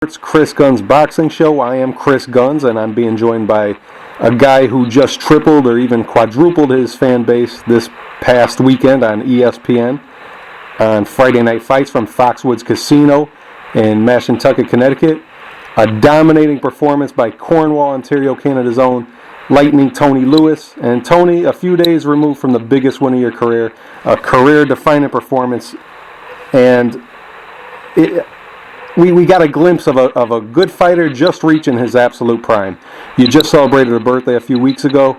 It's Chris Gunzz Boxing Show. I am Chris Gunzz, and I'm being joined by a guy who just tripled or even quadrupled his fan base this past weekend on ESPN on Friday Night Fights from Foxwoods Casino in Mashantucket, Connecticut. A dominating performance by Cornwall, Ontario, Canada's own Lightning Tony Lewis. And Tony, a few days removed from the biggest win of your career, a career-defining performance, and we got a glimpse of a good fighter just reaching his absolute prime. You just celebrated a birthday a few weeks ago,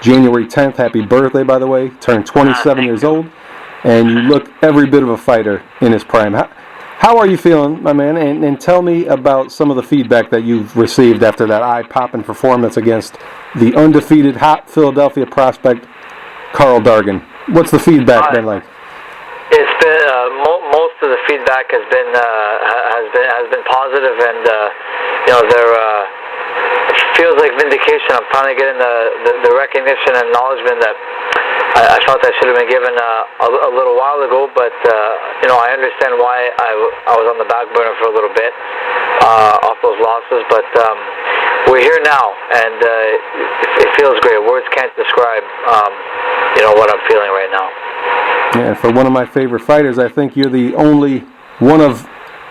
January 10th. Happy birthday, by the way. Turned 27 years old, and you look every bit of a fighter in his prime. How are you feeling, my man? And tell me about some of the feedback that you've received after that eye-popping performance against the undefeated hot Philadelphia prospect, Karl Dargan. What's the feedback been like? It's been most of the feedback has been positive, and it feels like vindication. I'm finally getting the recognition and acknowledgement that I felt I should have been given a little while ago. But I understand why I was on the back burner for a little bit off those losses. But we're here now, and it feels great. Words can't describe what I'm feeling right now. Yeah, for one of my favorite fighters, I think you're the only one of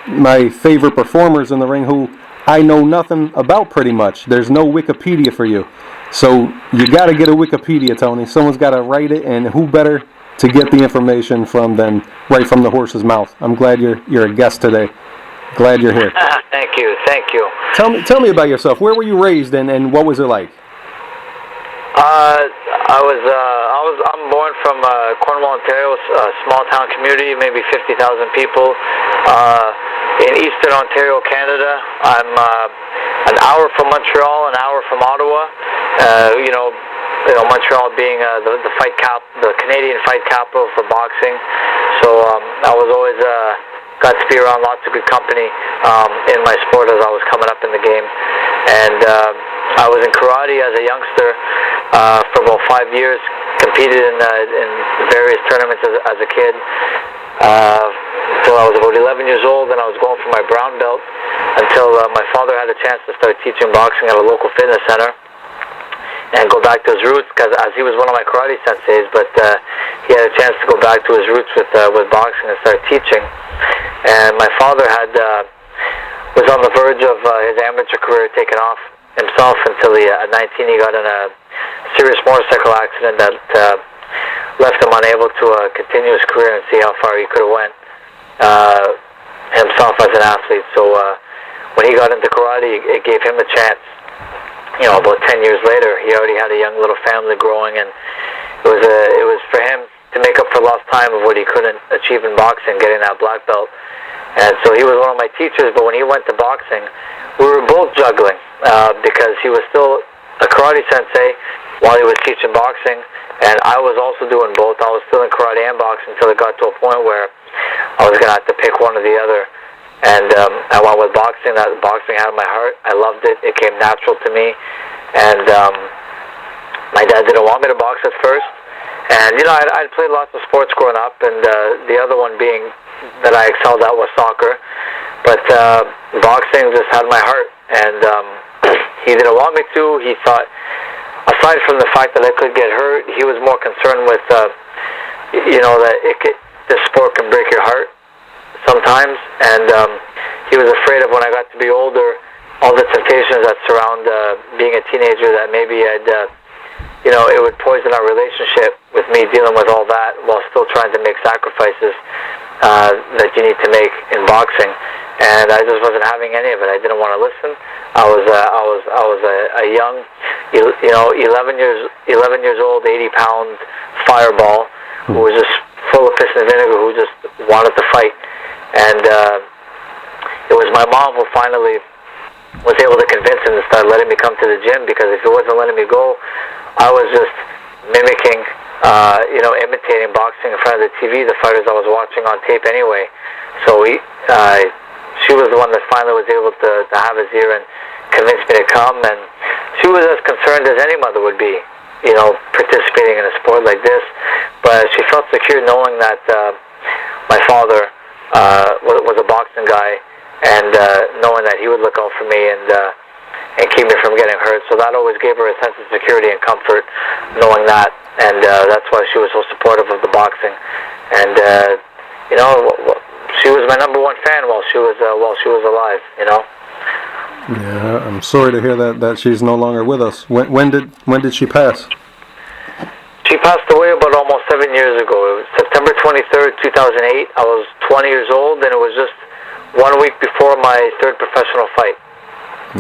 my favorite performers in the ring who I know nothing about pretty much. There's no Wikipedia for you. So you got to get a Wikipedia, Tony. Someone's got to write it, and who better to get the information from than right from the horse's mouth. I'm glad you're a guest today. Glad you're here. Thank you. Tell me about yourself. Where were you raised, and what was it like? I'm born from Cornwall, Ontario, a small town community, maybe 50,000 people. In Eastern Ontario, Canada. I'm an hour from Montreal, an hour from Ottawa. Montreal being the Canadian fight capital for boxing. So I was always got to be around lots of good company in my sport as I was coming up in the game. And I was in karate as a youngster for about 5 years, competed in various tournaments as a kid until I was about 11 years old, and I was going for my brown belt until my father had a chance to start teaching boxing at a local fitness center and go back to his roots, because as he was one of my karate senseis, but he had a chance to go back to his roots with boxing and start teaching. And my father was on the verge of his amateur career taking off himself until at 19 he got in a serious motorcycle accident that left him unable to continue his career and see how far he could have went himself as an athlete. So when he got into karate, it gave him a chance. About 10 years later, he already had a young little family growing, and it was for him to make up for lost time of what he couldn't achieve in boxing, getting that black belt. And so he was one of my teachers, but when he went to boxing, we were both juggling because he was still a karate sensei while he was teaching boxing, and I was also doing both. I was still in karate and boxing until it got to a point where I was going to have to pick one or the other. And I went with boxing. That boxing had my heart. I loved it. It came natural to me. And my dad didn't want me to box at first. And, I'd played lots of sports growing up, and the other one being that I excelled at was soccer. But boxing just had my heart. And he didn't want me to. He thought, aside from the fact that I could get hurt, he was more concerned with, that this sport can break your heart sometimes, and he was afraid of when I got to be older, all the temptations that surround being a teenager, that maybe it would poison our relationship with me dealing with all that while still trying to make sacrifices that you need to make in boxing. And I just wasn't having any of it. I didn't want to listen. I was a young, 11 years old, 80-pound fireball who was just full of piss and vinegar, who just wanted to fight. And it was my mom who finally was able to convince him to start letting me come to the gym, because if he wasn't letting me go, I was just mimicking, imitating boxing in front of the TV, the fighters I was watching on tape anyway. So she was the one that finally was able to have his ear and convince me to come, and she was as concerned as any mother would be, participating in a sport like this. But she felt secure knowing that my father was a boxing guy, and knowing that he would look out for me and keep me from getting hurt. So that always gave her a sense of security and comfort, knowing that, and that's why she was so supportive of the boxing. And she was my number one fan while she was alive. Yeah, I'm sorry to hear that she's no longer with us. When did she pass? She passed away about almost 7 years ago. It was September 23rd, 2008. I was 20 years old, and it was just 1 week before my third professional fight.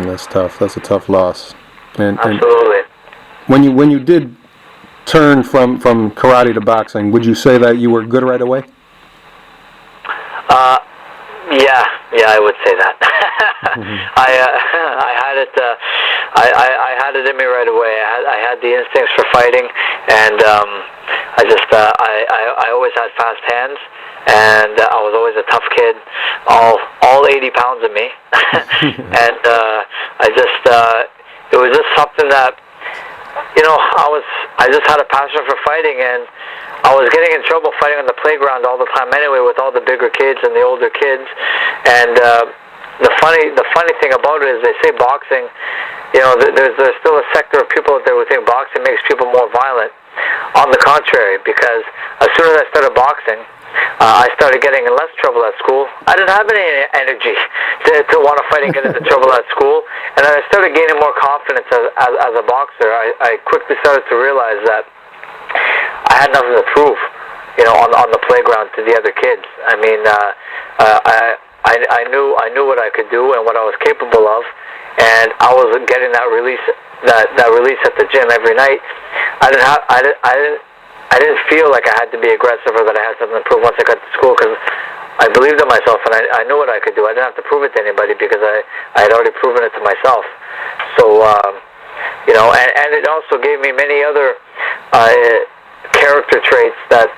That's tough. That's a tough loss. Absolutely. And when you did turn from karate to boxing, would you say that you were good right away? Yeah, I would say that. I had it. I had it in me right away. I had the instincts for fighting, and I always had fast hands, and I was always a tough kid. All 80 pounds of me, and it was just something that I just had a passion for fighting, and I was getting in trouble fighting on the playground all the time anyway, with all the bigger kids and the older kids. And the funny thing about it is, they say boxing, there's still a sector of people out there who think boxing makes people more violent. On the contrary, because as soon as I started boxing, I started getting in less trouble at school. I didn't have any energy to want to fight and get into trouble at school. And then I started gaining more confidence as a boxer. I quickly started to realize that I had nothing to prove, on the playground to the other kids. I mean, I knew what I could do and what I was capable of, and I was getting that release at the gym every night. I didn't feel like I had to be aggressive or that I had something to prove once I got to school, because I believed in myself and I knew what I could do. I didn't have to prove it to anybody because I had already proven it to myself. So, and it also gave me many other character traits that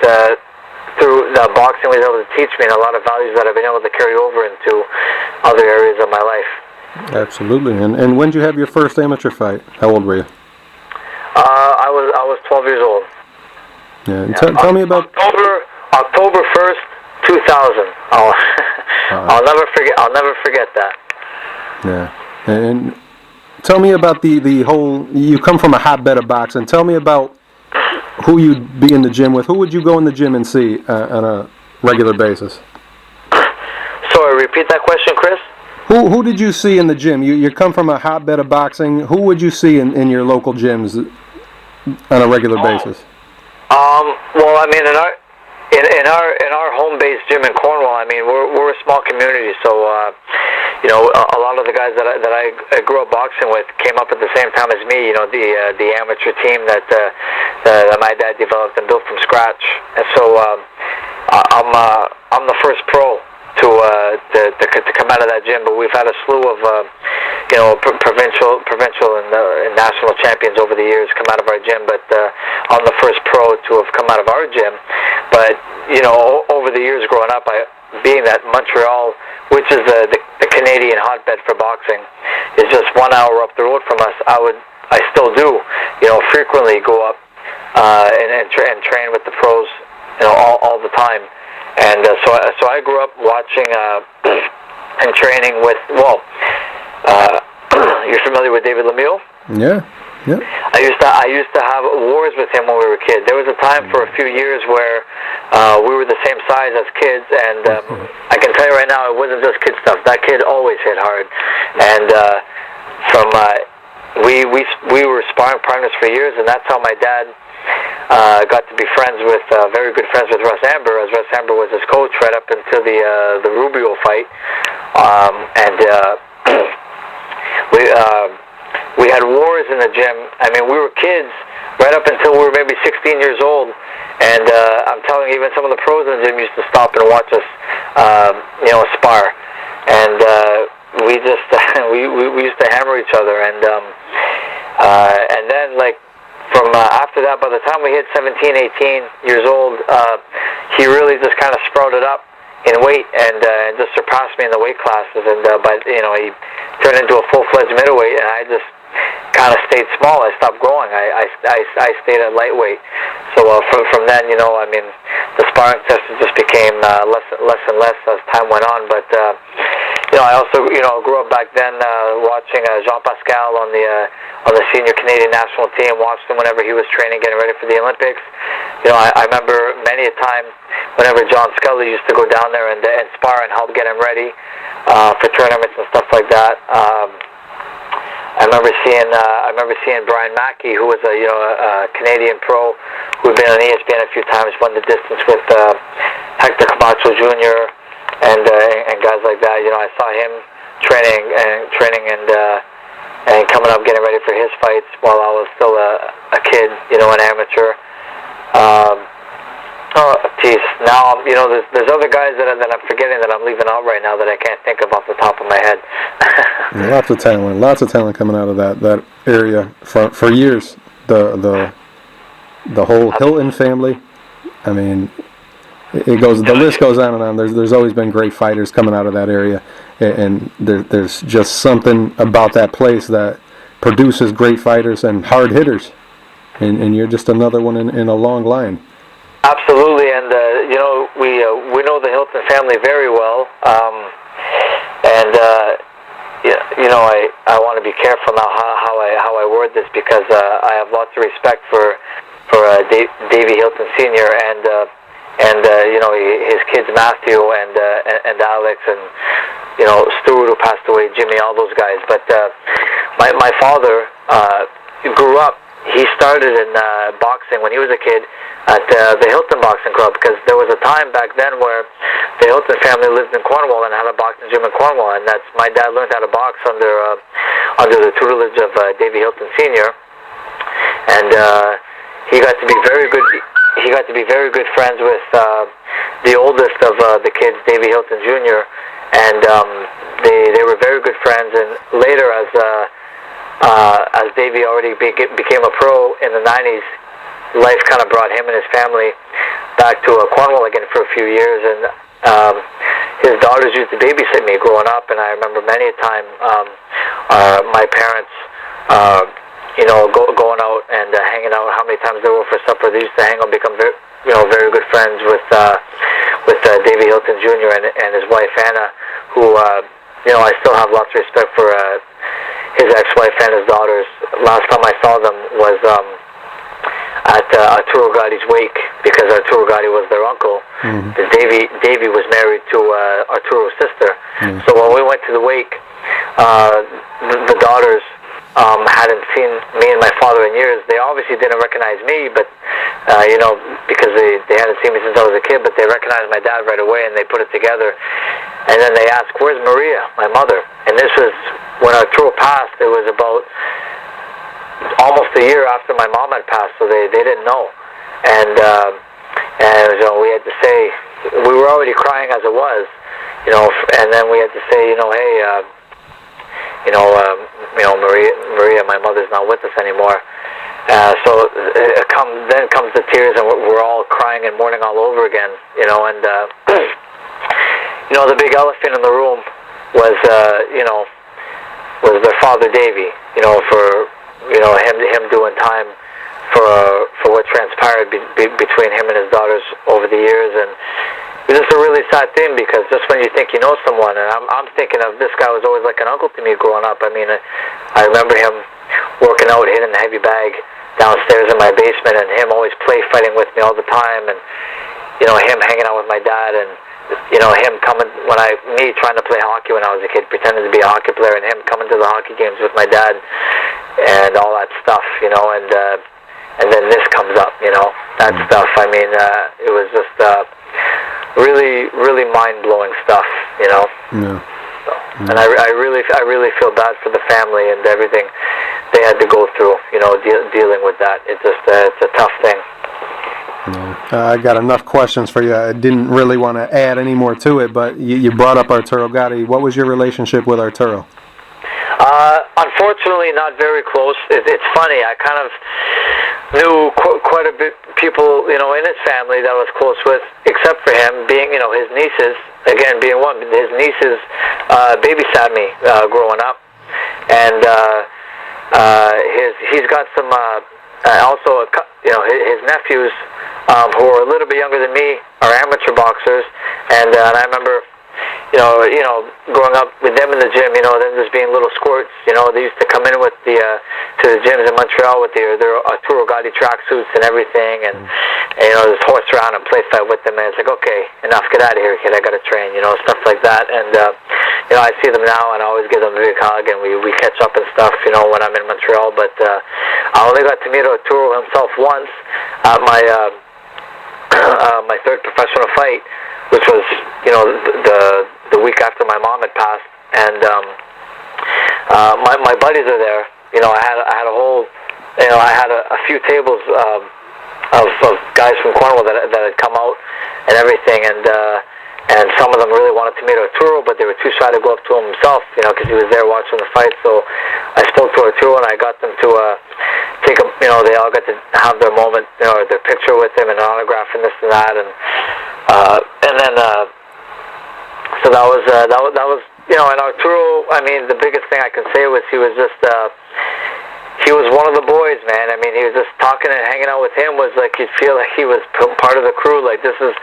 through the boxing was able to teach me, and a lot of values that I've been able to carry over into other areas of my life. Absolutely. And when did you have your first amateur fight? How old were you? I was 12 years old. Yeah. And tell me about October 1st, 2000. I'll never forget that. Yeah. And tell me about the whole. You come from a hotbed of boxing. Tell me about who you'd be in the gym with. Who would you go in the gym and see on a regular basis? Sorry, repeat that question, Chris. Who did you see in the gym? You come from a hotbed of boxing. Who would you see in your local gyms on a regular basis? Well, I mean, in our home-based gym in Cornwall, I mean, we're a small community, so a lot of the guys that I grew up boxing with came up at the same time as me. The amateur team that my dad developed and built from scratch, and so I'm the first pro to come out of that gym. But we've had a slew of provincial and national champions over the years come out of our gym. But I'm the first pro to have come out of our gym. But over the years growing up, being that Montreal, which is the Canadian hotbed for boxing, is just 1 hour up the road from us, I still do frequently go up and train with the pros all the time. And so I grew up watching and training with, you're familiar with David Lemieux? Yeah. I used to have wars with him when we were kids. There was a time for a few years where we were the same size as kids, and I can tell you right now, it wasn't just kid stuff. That kid always hit hard, and we were sparring partners for years, and that's how my dad got to be very good friends with Russ Amber, as Russ Amber was his coach right up until the Rubio fight, we had wars in the gym. I mean, we were kids right up until we were maybe 16 years old, and I'm telling you, even some of the pros in the gym used to stop and watch us, spar, and we just we used to hammer each other, and then from after that, by the time we hit 17, 18 years old, he really just kind of sprouted up in weight and just surpassed me in the weight classes, and he turned into a full-fledged middleweight, and I just kind of stayed small. I stopped growing. I stayed at lightweight. So from then, I mean, the sparring sessions just became less and less as time went on. But I also, grew up back then watching Jean Pascal on the senior Canadian national team. Watched him whenever he was training, getting ready for the Olympics. I remember many a time whenever John Scully used to go down there and spar and help get him ready for tournaments and stuff like that. I remember seeing Brian Mackey, who was a Canadian pro who had been on ESPN a few times, won the distance with Hector Camacho Jr. and guys like that. I saw him training and coming up, getting ready for his fights while I was still a kid, an amateur. Now, there's other guys that I'm forgetting that I'm leaving out right now that I can't think of off the top of my head. Lots of talent coming out of that area for years. The whole Hilton family. I mean, the list goes on and on. There's always been great fighters coming out of that area, and there's just something about that place that produces great fighters and hard hitters, and you're just another one in a long line. Absolutely, and we know the Hilton family very well, I want to be careful now how I word this, because I have lots of respect for Davey Hilton Sr. and his kids Matthew and Alex and Stuart, who passed away, Jimmy, all those guys. But my father grew up. He started in boxing when he was a kid at the Hilton Boxing Club, because there was a time back then where the Hilton family lived in Cornwall and had a boxing gym in Cornwall, and that's my dad learned how to box under the tutelage of Davey Hilton Sr. And he got to be very good. He got to be very good friends with the oldest of the kids, Davey Hilton Jr. And they were very good friends. And later, as Davey already became a pro in the 90s, life kind of brought him and his family back to Cornwall again for a few years. And his daughters used to babysit me growing up, and I remember many a time my parents going out and hanging out. How many times they were for supper? They used to hang out, become very good friends with Davey Hilton Jr. and his wife Anna, who I still have lots of respect for his ex-wife and his daughters. Last time I saw them was at Arturo Gatti's wake, because Arturo Gatti was their uncle. Mm-hmm. Davey was married to Arturo's sister. Mm-hmm. So when we went to the wake, the daughters hadn't seen me and my father in years. They obviously didn't recognize me, but because they hadn't seen me since I was a kid, but they recognized my dad right away, and they put it together. And then they asked, "Where's Maria, my mother?" And this was when Arturo passed. It was about almost a year after my mom had passed, so they didn't know. And we had to say, we were already crying as it was, and then we had to say, hey, Maria, my mother's not with us anymore. So then comes the tears, and we're all crying and mourning all over again, and the big elephant in the room was their father Davey, for him doing time for what transpired between him and his daughters over the years. And it was just a really sad thing, because just when you think you know someone, and I'm thinking of this guy was always like an uncle to me growing up. I mean, I remember him working out, hitting the heavy bag downstairs in my basement, and him always play fighting with me all the time, and him hanging out with my dad, and him coming me trying to play hockey when I was a kid, pretending to be a hockey player, and him coming to the hockey games with my dad, and all that stuff, and then this comes up, that stuff. I mean, it was just really, really mind-blowing stuff, Yeah. So, and I really feel bad for the family and everything they had to go through, dealing with that. It's a tough thing. I got enough questions for you. I didn't really want to add any more to it, but you brought up Arturo Gatti. What was your relationship with Arturo? Unfortunately, not very close. It's funny. I kind of knew quite a bit people, in his family that I was close with, except for him being, his nieces. Again, being one, his nieces babysat me growing up, and he's got some also his nephews who are a little bit younger than me are amateur boxers, and I remember growing up with them in the gym, them just being little squirts, they used to come in with to the gyms in Montreal with their Arturo Gatti tracksuits and everything, and just horse around and play fight with them, and it's like, okay, enough, get out of here, kid, I gotta train, stuff like that, and I see them now, and I always give them a big hug, and we catch up and stuff, when I'm in Montreal, but I only got to meet Arturo himself once at my my third professional fight, which was, the week after my mom had passed, and my buddies are there. I had a whole, I had a few tables of guys from Cornwall that had come out and everything, and some of them really wanted to meet Arturo, but they were too shy to go up to him himself, because he was there watching the fight. So I spoke to Arturo, and I got them to take a, they all got to have their moment, their picture with him and an autograph and this and that, and then so that was and Arturo, I mean, the biggest thing I can say was he was just he was one of the boys, man. I mean, he was just talking and hanging out with him was like you'd feel like he was part of the crew. Like, this is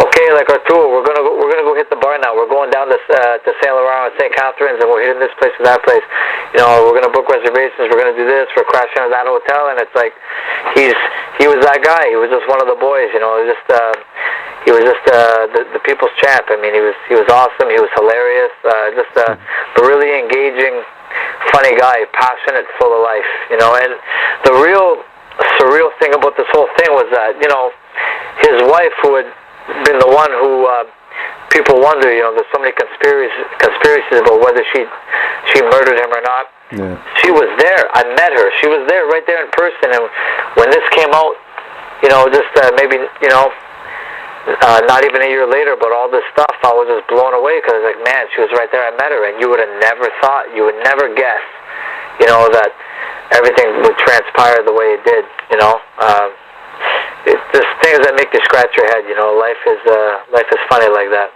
okay. Like, Arturo, we're gonna go hit the bar now. We're going down to Saint Laurent and St. Catharines, and we're hitting this place or that place. We're gonna book reservations. We're gonna do this. We're crashing at that hotel, and it's like he was that guy. He was just one of the boys. He was just the people's champ. I mean, he was awesome. He was hilarious. A really engaging, funny guy, passionate, full of life, and the real surreal thing about this whole thing was that, his wife, who had been the one who, people wonder, there's so many conspiracies about whether she murdered him or not. Yeah. She was there. I met her. She was there, right there in person, and when this came out, maybe, not even a year later, but all this stuff, I was just blown away, because I was like, man, she was right there, I met her, and you would have never thought, you would never guess, that everything would transpire the way it did, There's things that make you scratch your head, life is funny like that.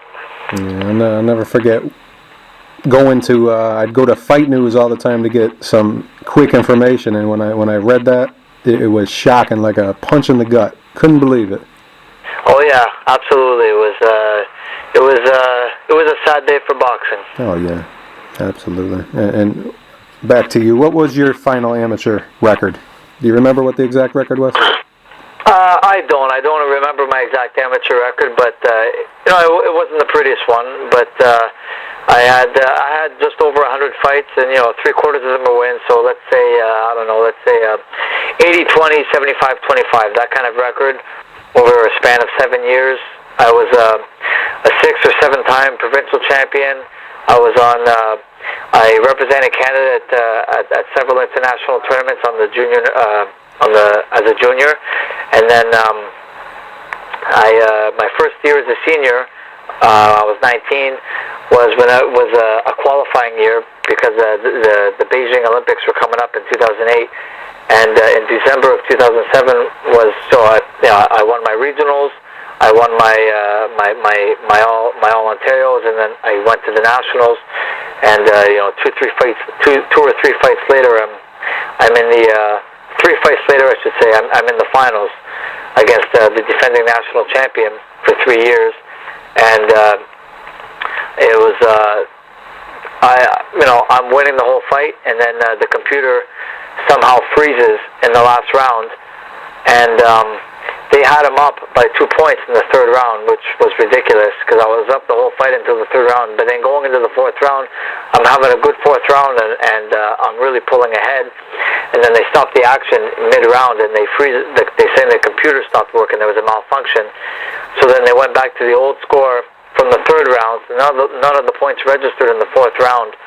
Yeah, I'll never forget going to, I'd go to Fight News all the time to get some quick information, and when I read that, it was shocking, like a punch in the gut. Couldn't believe it. Oh yeah, absolutely. It was a sad day for boxing. Oh yeah, absolutely. And back to you. What was your final amateur record? Do you remember what the exact record was? I don't remember my exact amateur record, but it wasn't the prettiest one. But I had just over 100 fights, and 3/4 of them were wins. So let's say 80-20, 75-25, that kind of record. Over a span of 7 years, I was a 6 or 7-time provincial champion. I represented Canada at several international tournaments on the junior, as a junior, and then my first year as a senior, I was 19, was when it was a qualifying year, because the Beijing Olympics were coming up in 2008. And in December of 2007 I won my regionals, I won my all Ontarios, and then I went to the nationals. And 2 or 3 fights later, I'm in the 3 fights later, I should say, I'm in the finals against the defending national champion for 3 years, and it was I'm winning the whole fight, and then the computer somehow freezes in the last round, and they had him up by 2 points in the 3rd round, which was ridiculous, because I was up the whole fight until the 3rd round. But then going into the 4th round, I'm having a good 4th round, and I'm really pulling ahead, and then they stopped the action mid-round, and they freeze. They say the computer stopped working, there was a malfunction, so then they went back to the old score from the 3rd round. So none of the points registered in the 4th round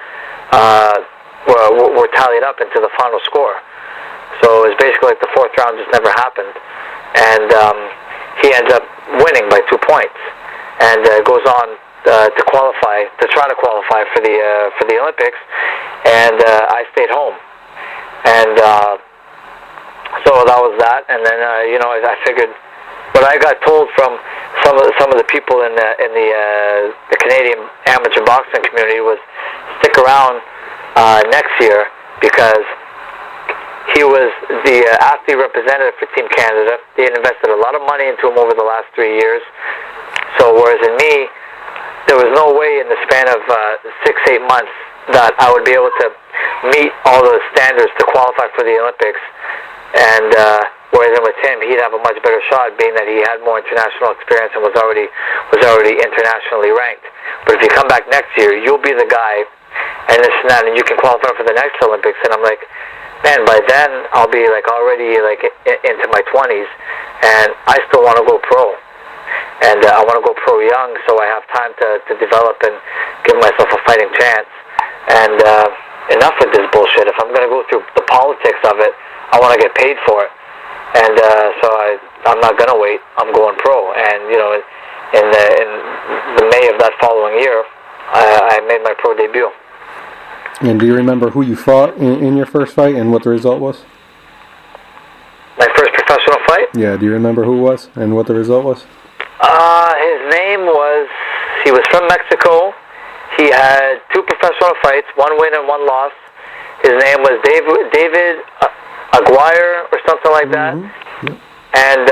were tallied up into the final score. So it was basically like the 4th round just never happened, and he ends up winning by 2 points, and goes on to try to qualify for the Olympics, and I stayed home, and so that was that. And then I figured, what I got told from some of the people in the Canadian amateur boxing community was, stick around next year, because he was the athlete representative for Team Canada. They had invested a lot of money into him over the last 3 years. So whereas in me, there was no way in the span of 6-8 months that I would be able to meet all the standards to qualify for the Olympics. And whereas with him, he'd have a much better shot, being that he had more international experience and was already internationally ranked. But if you come back next year, you'll be the guy, and this and that, and you can qualify for the next Olympics. And I'm like, man, by then I'll be like already like into my 20s, and I still want to go pro. And I want to go pro young, so I have time to develop and give myself a fighting chance. And enough with this bullshit. If I'm going to go through the politics of it, I want to get paid for it. And so I'm not going to wait. I'm going pro. And, you know, in the May of that following year, I made my pro debut. And do you remember who you fought in your first fight and what the result was? My first professional fight? Yeah, do you remember who it was and what the result was? His name was, he was from Mexico. He had 2 professional fights, 1 win and 1 loss. His name was David Aguirre or something like that. Mm-hmm. Yep. And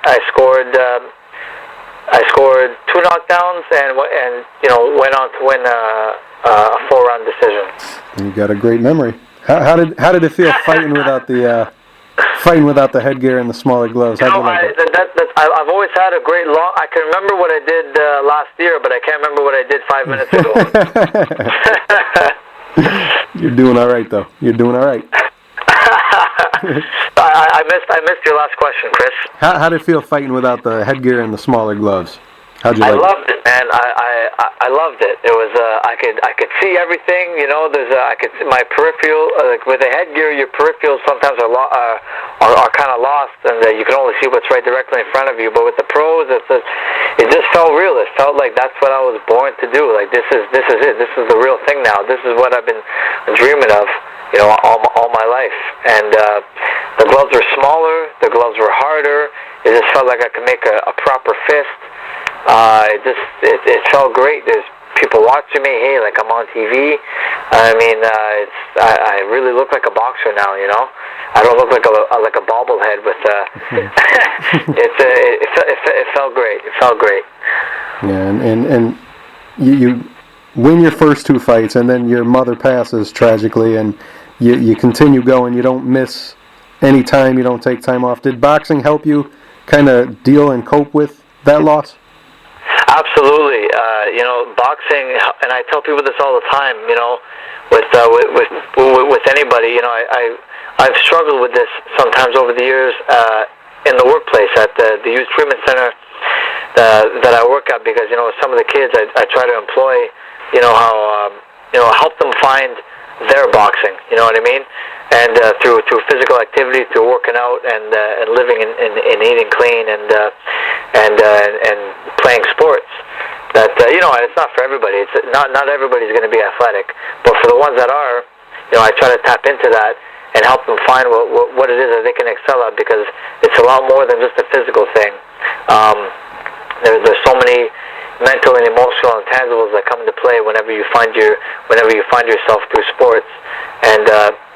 I scored 2 knockdowns and you know, went on to win a 4-round decision. You got a great memory. How did it feel fighting without the headgear and the smaller gloves? You know, I've always had a great long. I can remember what I did last year, but I can't remember what I did 5 minutes ago. You're doing all right, though. You're doing all right. I missed your last question, Chris. How did it feel fighting without the headgear and the smaller gloves? How'd you like it? I loved it, man. I loved it. It was I could see everything. You know, I could see my peripheral. Like with the headgear, your peripherals sometimes are kind of lost, and you can only see what's right directly in front of you. But with the pros, it just felt real. It felt like that's what I was born to do. Like this is it. This is the real thing now. This is what I've been dreaming of, you know, all my life. And the gloves were smaller. The gloves were harder. It just felt like I could make a proper fist. It felt great. There's people watching me. Hey, like I'm on TV. I mean, I really look like a boxer now. You know, I don't look like a bobblehead with. It felt great. It felt great. Yeah, and you win your first 2 fights, and then your mother passes tragically, and you continue going. You don't miss any time. You don't take time off. Did boxing help you kind of deal and cope with that loss? Absolutely. You know, boxing, and I tell people this all the time, you know, with anybody, you know, I've struggled with this sometimes over the years in the workplace at the youth treatment center that I work at, because, you know, some of the kids I try to employ, you know, how, you know, help them find their boxing, you know what I mean? And through physical activity, through working out, and living and eating clean, and playing sports. That you know, and it's not for everybody. It's not everybody's going to be athletic, but for the ones that are, you know, I try to tap into that and help them find what it is that they can excel at, because it's a lot more than just a physical thing. There's so many mental and emotional intangibles that come into play whenever you find yourself through sports, and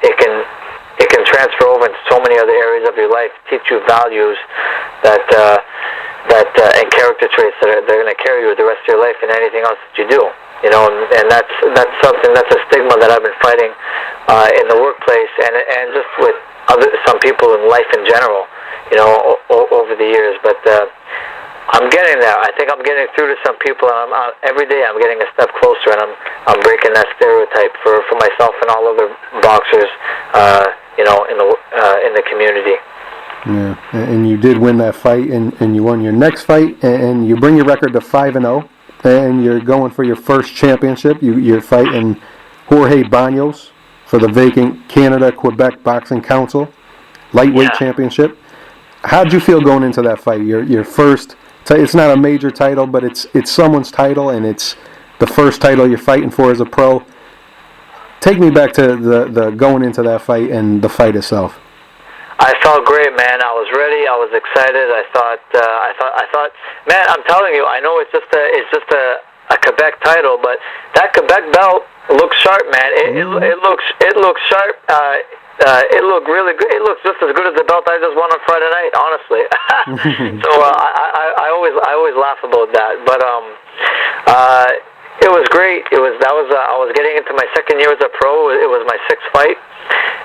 it can transfer over into so many other areas of your life, teach you values that and character traits that they're going to carry you the rest of your life in anything else that you do. You know, and that's a stigma that I've been fighting in the workplace, and just with some people in life in general. You know, over the years, but. I'm getting there. I think I'm getting through to some people, and every day I'm getting a step closer, and I'm breaking that stereotype for myself and all other boxers, you know, in the community. Yeah, and you did win that fight, and you won your next fight, and you bring your record to 5-0, and you're going for your first championship. You're fighting Jorge Banos for the vacant Canada-Quebec Boxing Council lightweight championship. How'd you feel going into that fight? Your first. It's not a major title, but it's someone's title, and it's the first title you're fighting for as a pro. Take me back to the going into that fight and the fight itself. I felt great, man. I was ready. I was excited. I thought, man, I'm telling you, I know it's just a Quebec title, but that Quebec belt looks sharp, man. It looks sharp. It looked really good. It looks just as good as the belt I just won on Friday night, honestly. So I always laugh about that. But It was great. I was getting into my second year as a pro. It was my sixth fight,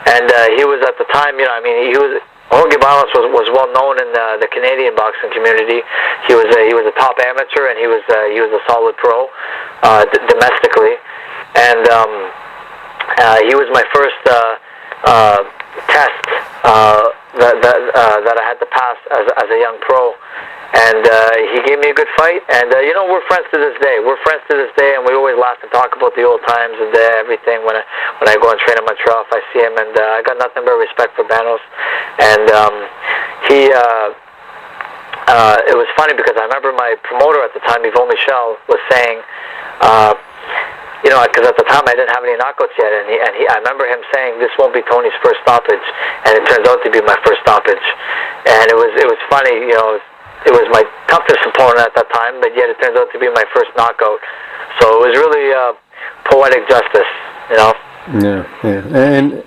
and he was at the time. Jorge Balas was well known in the Canadian boxing community. He was a top amateur, and he was a solid pro domestically, and he was my first test that I had to pass as a young pro. And he gave me a good fight, and we're friends to this day. And we always laugh and talk about the old times and everything. When I go and train in Montreal, if I see him, and I got nothing but respect for Banos. And it was funny because I remember my promoter at the time, Yvon Michel, was saying, because at the time I didn't have any knockouts yet, and I remember him saying, "This won't be Tony's first stoppage," and it turns out to be my first stoppage. And it was funny, It was my toughest opponent at that time, but yet it turns out to be my first knockout. So it was really poetic justice, Yeah. And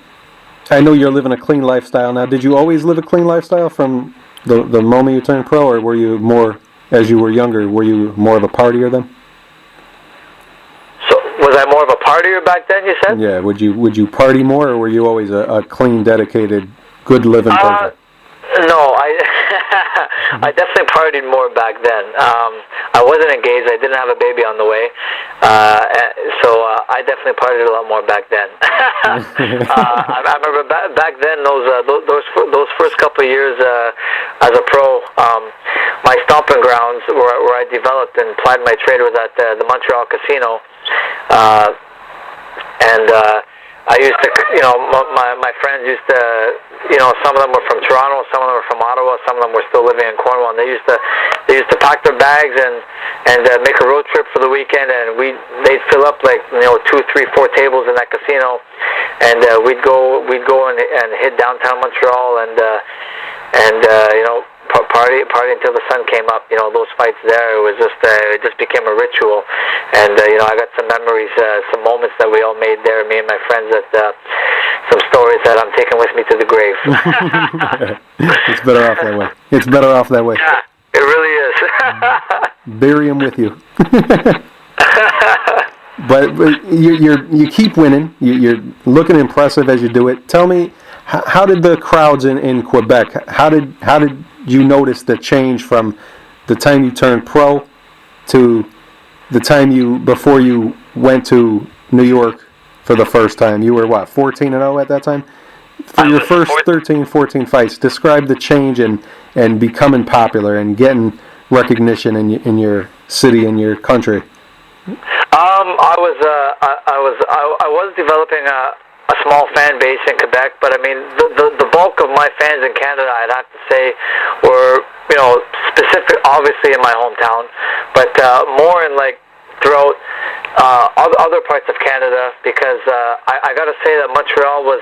I know you're living a clean lifestyle now. Did you always live a clean lifestyle from the moment you turned pro, or were you more, as you were younger, were you more of a partier then? So was I more of a partier back then, you said? Yeah. Would you party more, or were you always a clean, dedicated, good living person? No, I definitely partied more back then. I wasn't engaged. I didn't have a baby on the way, so I definitely partied a lot more back then. I remember back then those first couple of years as a pro. My stomping grounds where I developed and applied my trade was at the Montreal Casino, and I used to, my friends used to, some of them were from Toronto, some of them were from Ottawa, some of them were still living in Cornwall, and they used to pack their bags and make a road trip for the weekend, and they'd fill up 2, 3, 4 tables in that casino, and we'd go and hit downtown Montreal and party until the sun came up. Those fights there, it just became a ritual. And I got some memories, some moments that we all made there, me and my friends, that some stories that I'm taking with me to the grave. It's better off that way. Yeah, it really is. Bury him with you. But you keep winning. You're looking impressive as you do it. Tell me, how did the crowds in Quebec? How did you notice the change from the time you turned pro to the time before you went to New York for the first time? You were 14-0 at that time? For your first 13, 14 fights, describe the change and becoming popular and getting recognition in your city and your country. I was developing a small fan base in Quebec, but I mean the bulk of my fans in Canada, I'd have to say, were specific, obviously in my hometown, but more in throughout other parts of Canada, because I got to say that Montreal was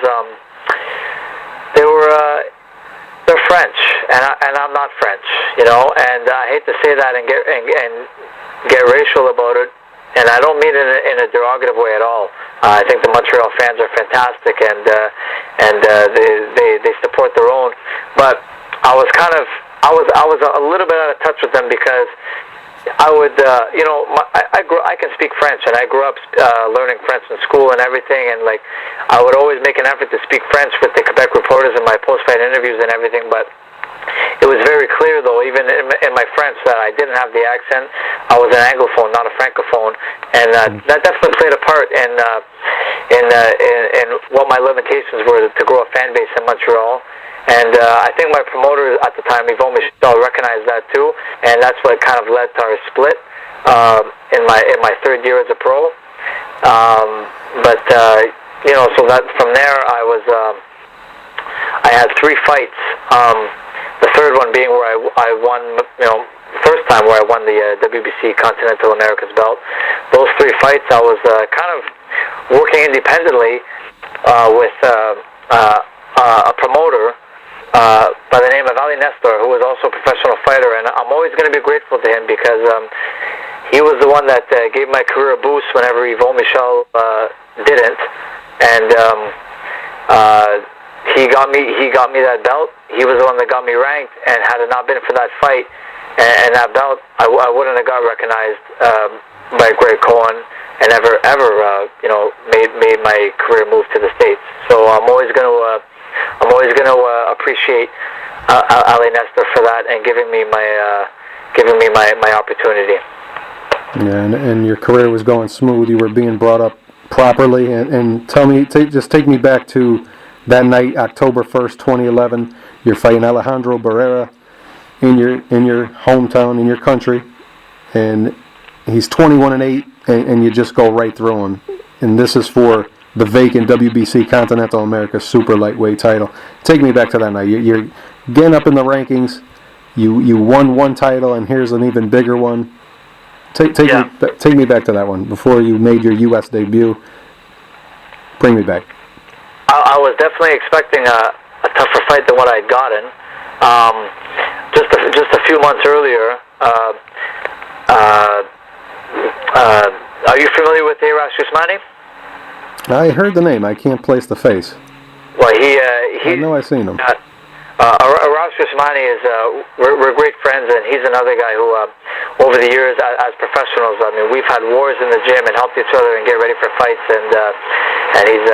they're French, and I'm not French, and I hate to say that and get racial about it. And I don't mean it in a derogative way at all. I think the Montreal fans are fantastic, and they support their own. But I was a little bit out of touch with them, because I would I can speak French, and I grew up learning French in school and everything, and I would always make an effort to speak French with the Quebec reporters in my post-fight interviews and everything, but it was very clear, though, even in my French, that I didn't have the accent. I was an Anglophone, not a Francophone, and that definitely played a part in what my limitations were to grow a fan base in Montreal. And I think my promoter at the time, Yvon Michel, recognized that too, and that's what kind of led to our split in my third year as a pro. So that from there, I had 3 fights. The third one being where I won, first time where I won the WBC Continental Americas belt. Those 3 fights, I was kind of working independently with a promoter by the name of Ali Nestor, who was also a professional fighter, and I'm always going to be grateful to him, because he was the one that gave my career a boost whenever Yvon Michel didn't, and he got me that belt. He was the one that got me ranked, and had it not been for that fight, and that bout, I wouldn't have got recognized by Greg Cohen and ever made my career move to the States. So I'm always going to appreciate Ali Nestor for that and giving me my opportunity. Yeah, and your career was going smooth. You were being brought up properly. And tell me, just take me back to that night, October 1st, 2011. You're fighting Alejandro Barrera in your hometown, in your country, and he's 21-8, and you just go right through him. And this is for the vacant WBC Continental America Super Lightweight title. Take me back to that night. You're getting up in the rankings. You won one title, and here's an even bigger one. Take me back to that one before you made your U.S. debut. Bring me back. I was definitely expecting a tougher fight than what I'd gotten. Just a few months earlier. Are you familiar with Arash Usmani? I heard the name. I can't place the face. Well, I know I've seen him. Arash Usmani is we're great friends, and he's another guy who, over the years, as professionals, I mean, we've had wars in the gym and helped each other and get ready for fights, and he's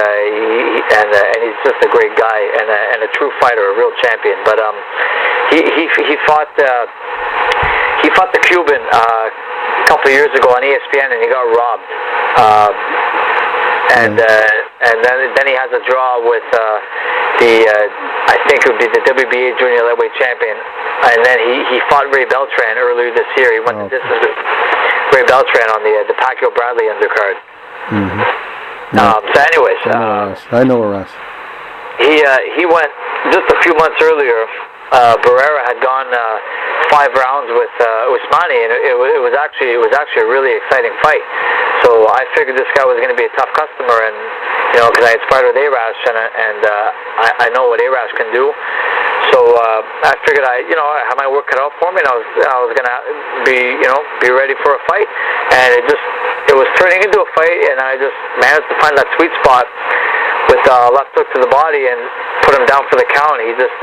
just a great guy and a true fighter, a real champion. But he fought the Cuban a couple of years ago on ESPN, and he got robbed. And then he has a draw with I think it would be the WBA Junior Lightweight Champion, and then he fought Ray Beltran earlier this year. He went to distance with Ray Beltran on the Pacquiao Bradley undercard. Mm-hmm. So, anyways, I know Arash. He went just a few months earlier. Barrera had gone 5 rounds with Usmani, and it was actually a really exciting fight. So I figured this guy was going to be a tough customer, and because I had sparred with Arash, and I know what Arash can do. So I figured I had my work cut out for me, and I was going to be ready for a fight. And it was turning into a fight, and I just managed to find that sweet spot with left hook to the body and put him down for the count. He just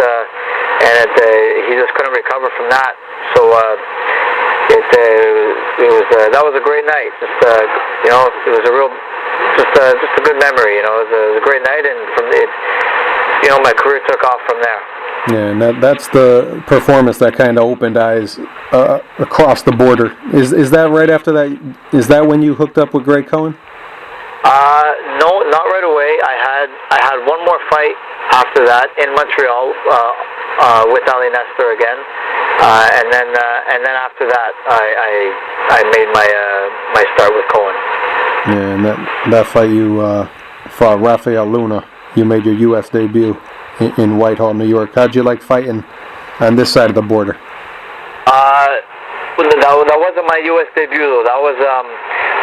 couldn't recover from that. So that was a great night. It was a real just a good memory. It was a great night, and from it, my career took off from there. Yeah, and that's the performance that kind of opened eyes across the border. Is that right after that? Is that when you hooked up with Greg Cohen? No, not right away. I had one more fight after that in Montreal with Ali Nestor again, and then after that I made my start with Cohen. Yeah, and that fight you fought Rafael Luna. You made your U.S. debut in Whitehall, New York. How'd you like fighting on this side of the border? That wasn't my U.S. debut though. That was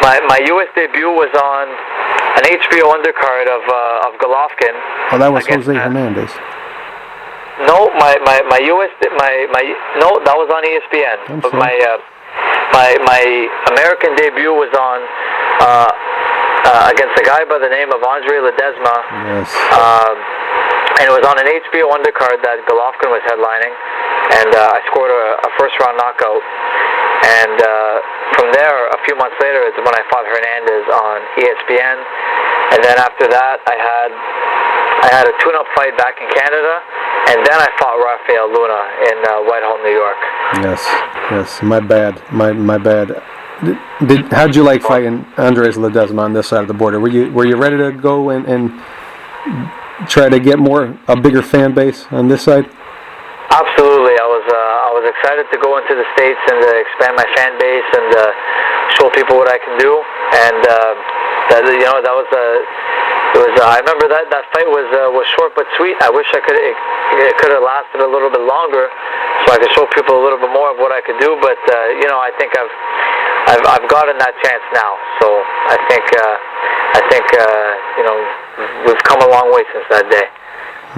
my U.S. debut was on an HBO undercard of Golovkin. Oh, that was Jose Hernandez. No, my U.S. no, that was on ESPN. But my American debut was on against a guy by the name of Andre Ledesma. Yes. And it was on an HBO undercard that Golovkin was headlining, and I scored a first-round knockout. And from there, a few months later, is when I fought Hernandez on ESPN. And then after that, I had a tune-up fight back in Canada, and then I fought Rafael Luna in Whitehall, New York. Yes. My bad. How'd you like fighting Andres Ledesma on this side of the border? Were you ready to go and try to get a bigger fan base on this side? Absolutely. I was excited to go into the States and expand my fan base and show people what I can do. And that was I remember that fight was short but sweet. I wish it could have lasted a little bit longer, so I could show people a little bit more of what I could do. But I think I've gotten that chance now. So I think we've come a long way since that day.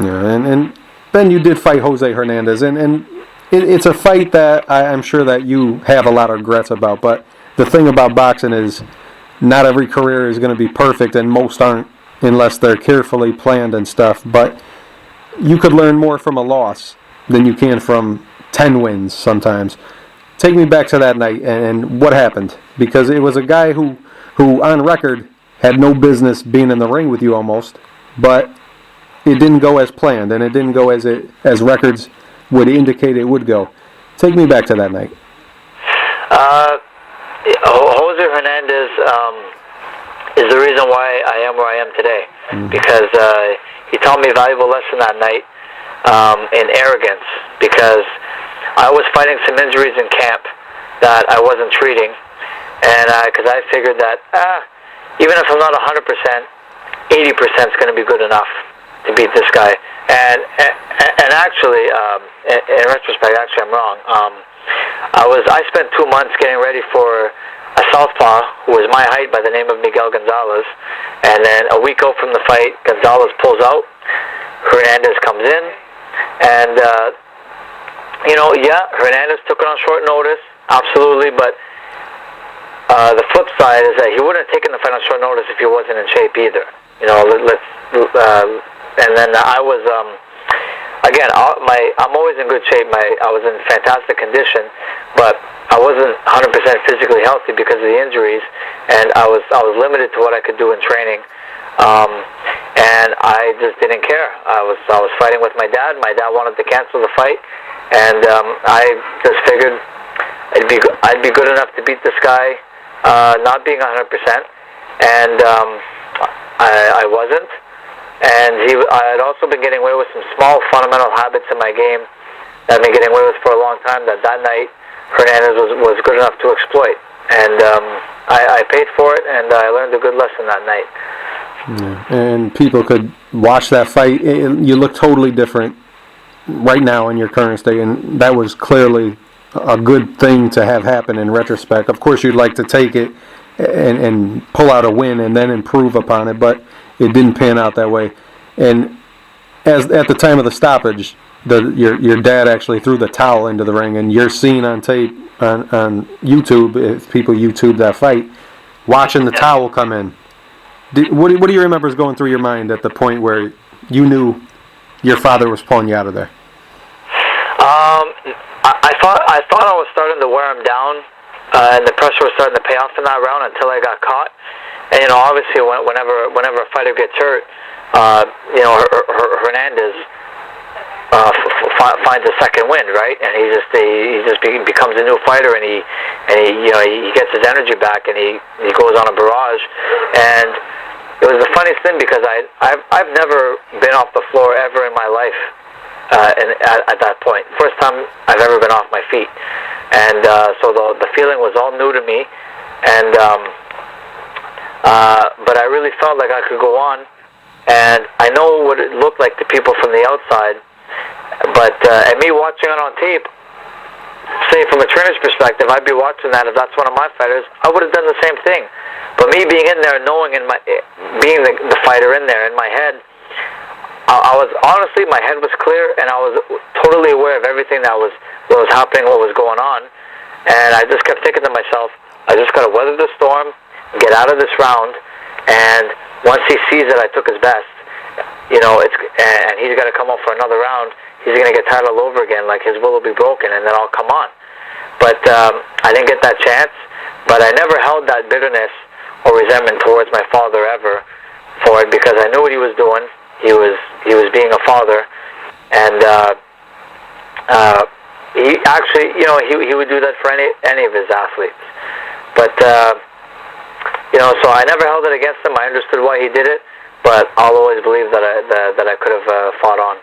Yeah, and then you did fight Jose Hernandez, and it's a fight that I'm sure that you have a lot of regrets about. But the thing about boxing is not every career is going to be perfect, and most aren't unless they're carefully planned and stuff. But you could learn more from a loss than you can from 10 wins sometimes. take me back to that night and what happened, because it was a guy who on record had no business being in the ring with you almost, but it didn't go as planned, and it didn't go as records would indicate it would go. Take me back to that night. Jose Hernandez is the reason why I am where I am today, because he taught me a valuable lesson that night in arrogance, because I was fighting some injuries in camp that I wasn't treating, and because I figured that even if I'm not 100%, 80% is going to be good enough to beat this guy. And actually, in retrospect, I'm wrong. I spent 2 months getting ready for a southpaw who was my height by the name of Miguel Gonzalez, and then a week out from the fight, Gonzalez pulls out, Hernandez comes in, and Hernandez took it on short notice, absolutely, but the flip side is that he wouldn't have taken the fight on short notice if he wasn't in shape either. And then I was, again, I'm always in good shape. I was in fantastic condition, but I wasn't 100% physically healthy because of the injuries, and I was limited to what I could do in training. And I just didn't care. I was fighting with my dad. My dad wanted to cancel the fight, and I just figured I'd be good enough to beat this guy, not being 100%, and I wasn't. And I had also been getting away with some small fundamental habits in my game that I've been getting away with for a long time. That night, Hernandez was good enough to exploit, and I paid for it, and I learned a good lesson that night. Yeah. And people could watch that fight. You look totally different right now in your current state, and that was clearly a good thing to have happen in retrospect. Of course, you'd like to take it and pull out a win and then improve upon it, but it didn't pan out that way. And at the time of the stoppage, your dad actually threw the towel into the ring, and you're seen on tape on YouTube, if people YouTube that fight, watching the towel come in. What do you remember is going through your mind at the point where you knew your father was pulling you out of there? I thought I was starting to wear him down, and the pressure was starting to pay off in that round until I got caught. And obviously, whenever a fighter gets hurt, Hernandez finds a second wind, right? And he just becomes a new fighter, and he gets his energy back, and he goes on a barrage. And it was the funniest thing, because I've never been off the floor ever in my life. At that point, first time I've ever been off my feet, and so the feeling was all new to me, and but I really felt like I could go on, and I know what it looked like to people from the outside, but and me watching it on tape, say from a trainer's perspective, I'd be watching that. If that's one of my fighters, I would have done the same thing. But me being in there, knowing being the fighter in there in my head, I was honestly, my head was clear, and I was totally aware of everything that was happening, what was going on, and I just kept thinking to myself, I just got to weather the storm, get out of this round, and once he sees that I took his best, and he's got to come up for another round, he's going to get tired all over again, like his will be broken, and then I'll come on. But I didn't get that chance, but I never held that bitterness or resentment towards my father ever for it, because I knew what he was doing. He was being a father, and he actually, he would do that for any of his athletes. But so I never held it against him. I understood why he did it, but I'll always believe that I could have fought on.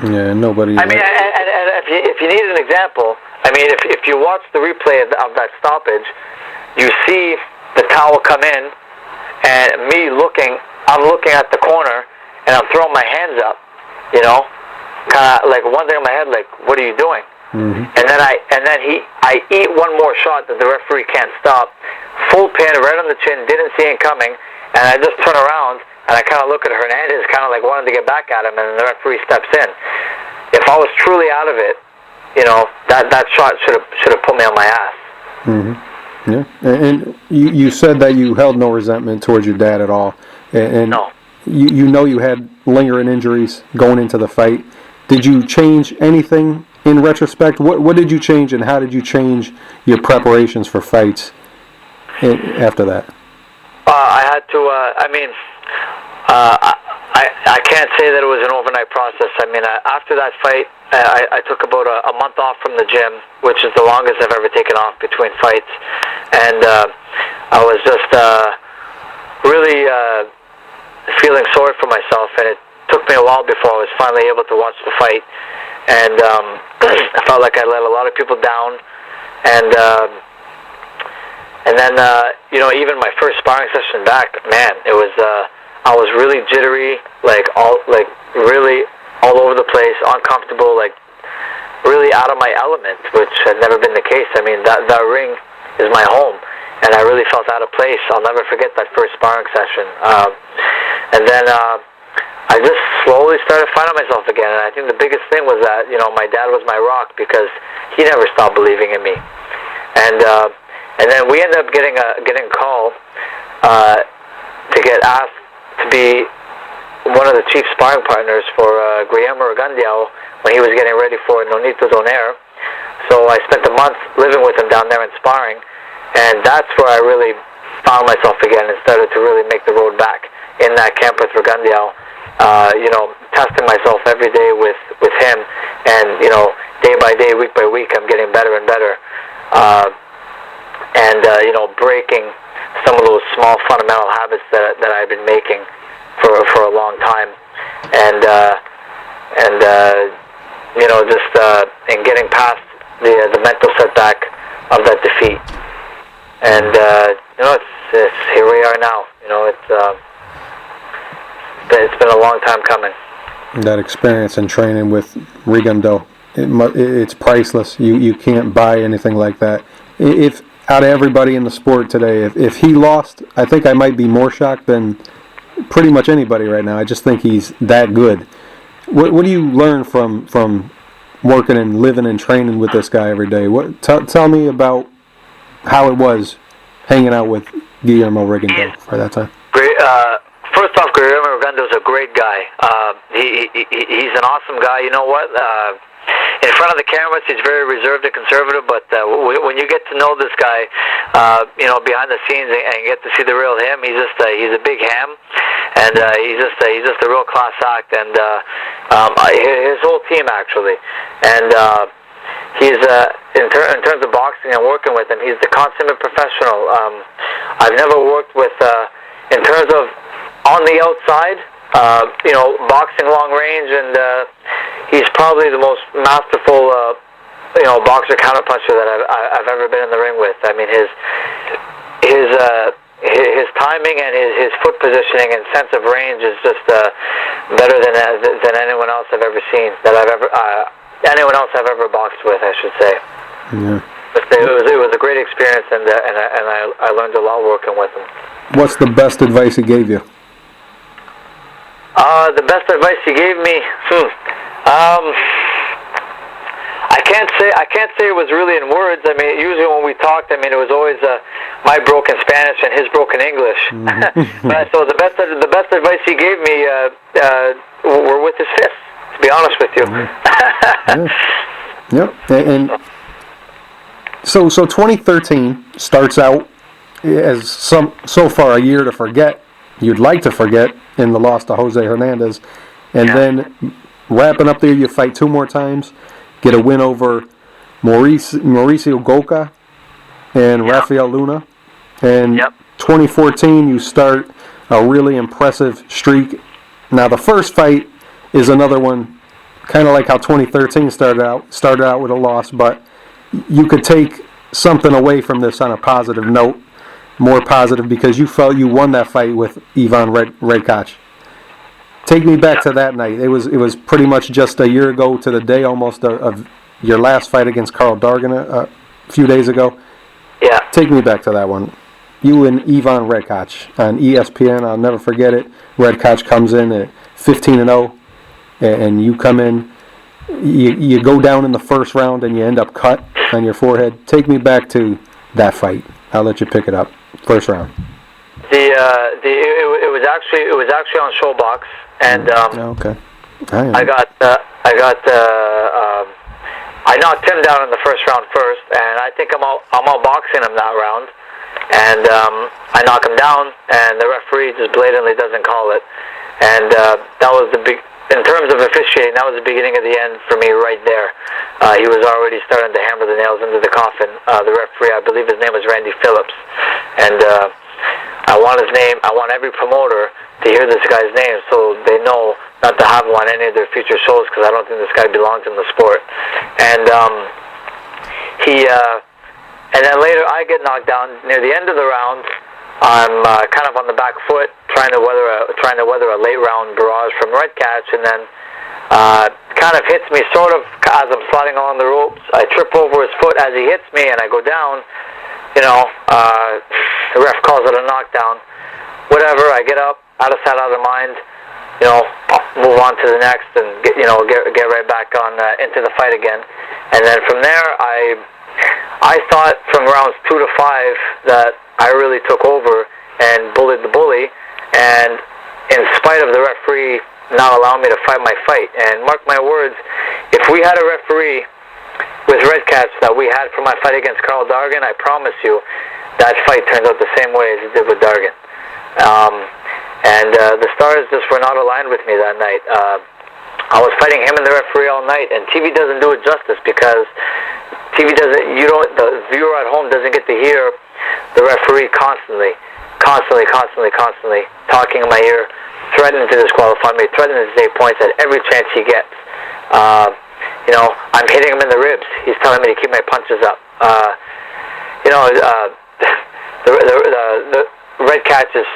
Yeah, nobody. I mean, and if you need an example, I mean, if you watch the replay of that stoppage, you see the towel come in, and I'm looking at the corner, and I'm throwing my hands up, kind of like one thing in my head, like, what are you doing? Mm-hmm. And then I eat one more shot that the referee can't stop, full pin right on the chin, didn't see it coming, and I just turn around and I kind of look at Hernandez, kind of like wanting to get back at him, and the referee steps in. If I was truly out of it, that shot should have put me on my ass. Mm-hmm. Yeah, and you said that you held no resentment towards your dad at all, and no. You had lingering injuries going into the fight. Did you change anything in retrospect, what did you change, and how did you change your preparations for fights after that? I had to. I can't say that it was an overnight process. I mean, after that fight, I took about a month off from the gym, which is the longest I've ever taken off between fights, and I was just really feeling sorry for myself, and it took me a while before I was finally able to watch the fight, and I felt like I let a lot of people down, and then even my first sparring session back, man, it was I was really jittery, really all over the place, uncomfortable, really out of my element, which had never been the case. I mean, that ring is my home, and I really felt out of place. I'll never forget that first sparring session. And then I just slowly started finding myself again, and I think the biggest thing was that, my dad was my rock, because he never stopped believing in me. And then we ended up getting a call to get asked to be one of the chief sparring partners for Rigondeaux when he was getting ready for Nonito Donaire. So I spent a month living with him down there and sparring, and that's where I really found myself again and started to really make the road back in that camp with Rigondeaux. Testing myself every day with him, and day by day, week by week, I'm getting better and better, and breaking some of those small fundamental habits that I've been making for a long time, and and getting past the mental setback of that defeat, and it's here we are now. It's been a long time coming. That experience and training with Rigondeaux, it's priceless. You can't buy anything like that. If out of everybody in the sport today, if he lost, I think I might be more shocked than pretty much anybody right now. I just think he's that good. What do you learn from working and living and training with this guy every day? Tell me about how it was hanging out with Guillermo Rigondeaux for that time. Great. First off, Guillermo Rigondeaux is a great guy. He's an awesome guy. You know what? In front of the cameras, he's very reserved and conservative, but when you get to know this guy, behind the scenes and get to see the real him, he's a big ham, and he's just a real class act, and his whole team actually, and he's in terms of boxing and working with him, he's the consummate professional. I've never worked with in terms of on the outside, boxing long range, and he's probably the most masterful, boxer counterpuncher that I've ever been in the ring with. I mean, his timing and his foot positioning and sense of range is just better than anyone else I've ever seen. Anyone else I've ever boxed with, I should say. Yeah. But it was a great experience, and I learned a lot working with him. What's the best advice he gave you? The best advice he gave me, I can't say it was really in words. I mean, usually when we talked, it was always my broken Spanish and his broken English. Mm-hmm. So the best advice he gave me were with his fists, to be honest with you. Yeah. Yep. And so 2013 starts out as so far a year to forget. You'd like to forget in the loss to Jose Hernandez, and then wrapping up there, you fight two more times, get a win over Mauricio Goca and Rafael Luna, and 2014 you start a really impressive streak. Now the first fight is another one, kind of like how 2013 started out with a loss, but you could take something away from this on a positive note. More positive, because you felt you won that fight with Ivan Redkach. Take me back to that night. It was pretty much just a year ago to the day almost of your last fight against Karl Dargan a few days ago. Yeah. Take me back to that one. You and Ivan Redkach on ESPN. I'll never forget it. Redkach comes in at 15-0, and you come in. You go down in the first round and you end up cut on your forehead. Take me back to that fight. I'll let you pick it up. First round. It was actually on Showbox, and okay. I got I knocked him down in the first round first, and I think I'm outboxing him that round. And I knock him down, and the referee just blatantly doesn't call it. And that was in terms of officiating, that was the beginning of the end for me right there. He was already starting to hammer the nails into the coffin. The referee, I believe his name was Randy Phillips. And I want his name. I want every promoter to hear this guy's name so they know not to have him on any of their future shows, because I don't think this guy belongs in the sport. And and then later I get knocked down near the end of the round. I'm kind of on the back foot, trying to weather a late round barrage from Red Catch, and then kind of hits me sort of as I'm sliding along the ropes. I trip over his foot as he hits me, and I go down. The ref calls it a knockdown. Whatever. I get up, out of sight, out of mind. Move on to the next, and get right back on into the fight again. And then from there, I thought from rounds 2 to 5 that I really took over and bullied the bully, and in spite of the referee not allowing me to fight my fight. And mark my words, if we had a referee with Red Cats that we had for my fight against Karl Dargan, I promise you that fight turns out the same way as it did with Dargan. The stars just were not aligned with me that night. I was fighting him and the referee all night, and TV doesn't do it justice, because the viewer at home doesn't get to hear the referee constantly talking in my ear, threatening to disqualify me, threatening to take points at every chance he gets. I'm hitting him in the ribs. He's telling me to keep my punches up. The Red Catch is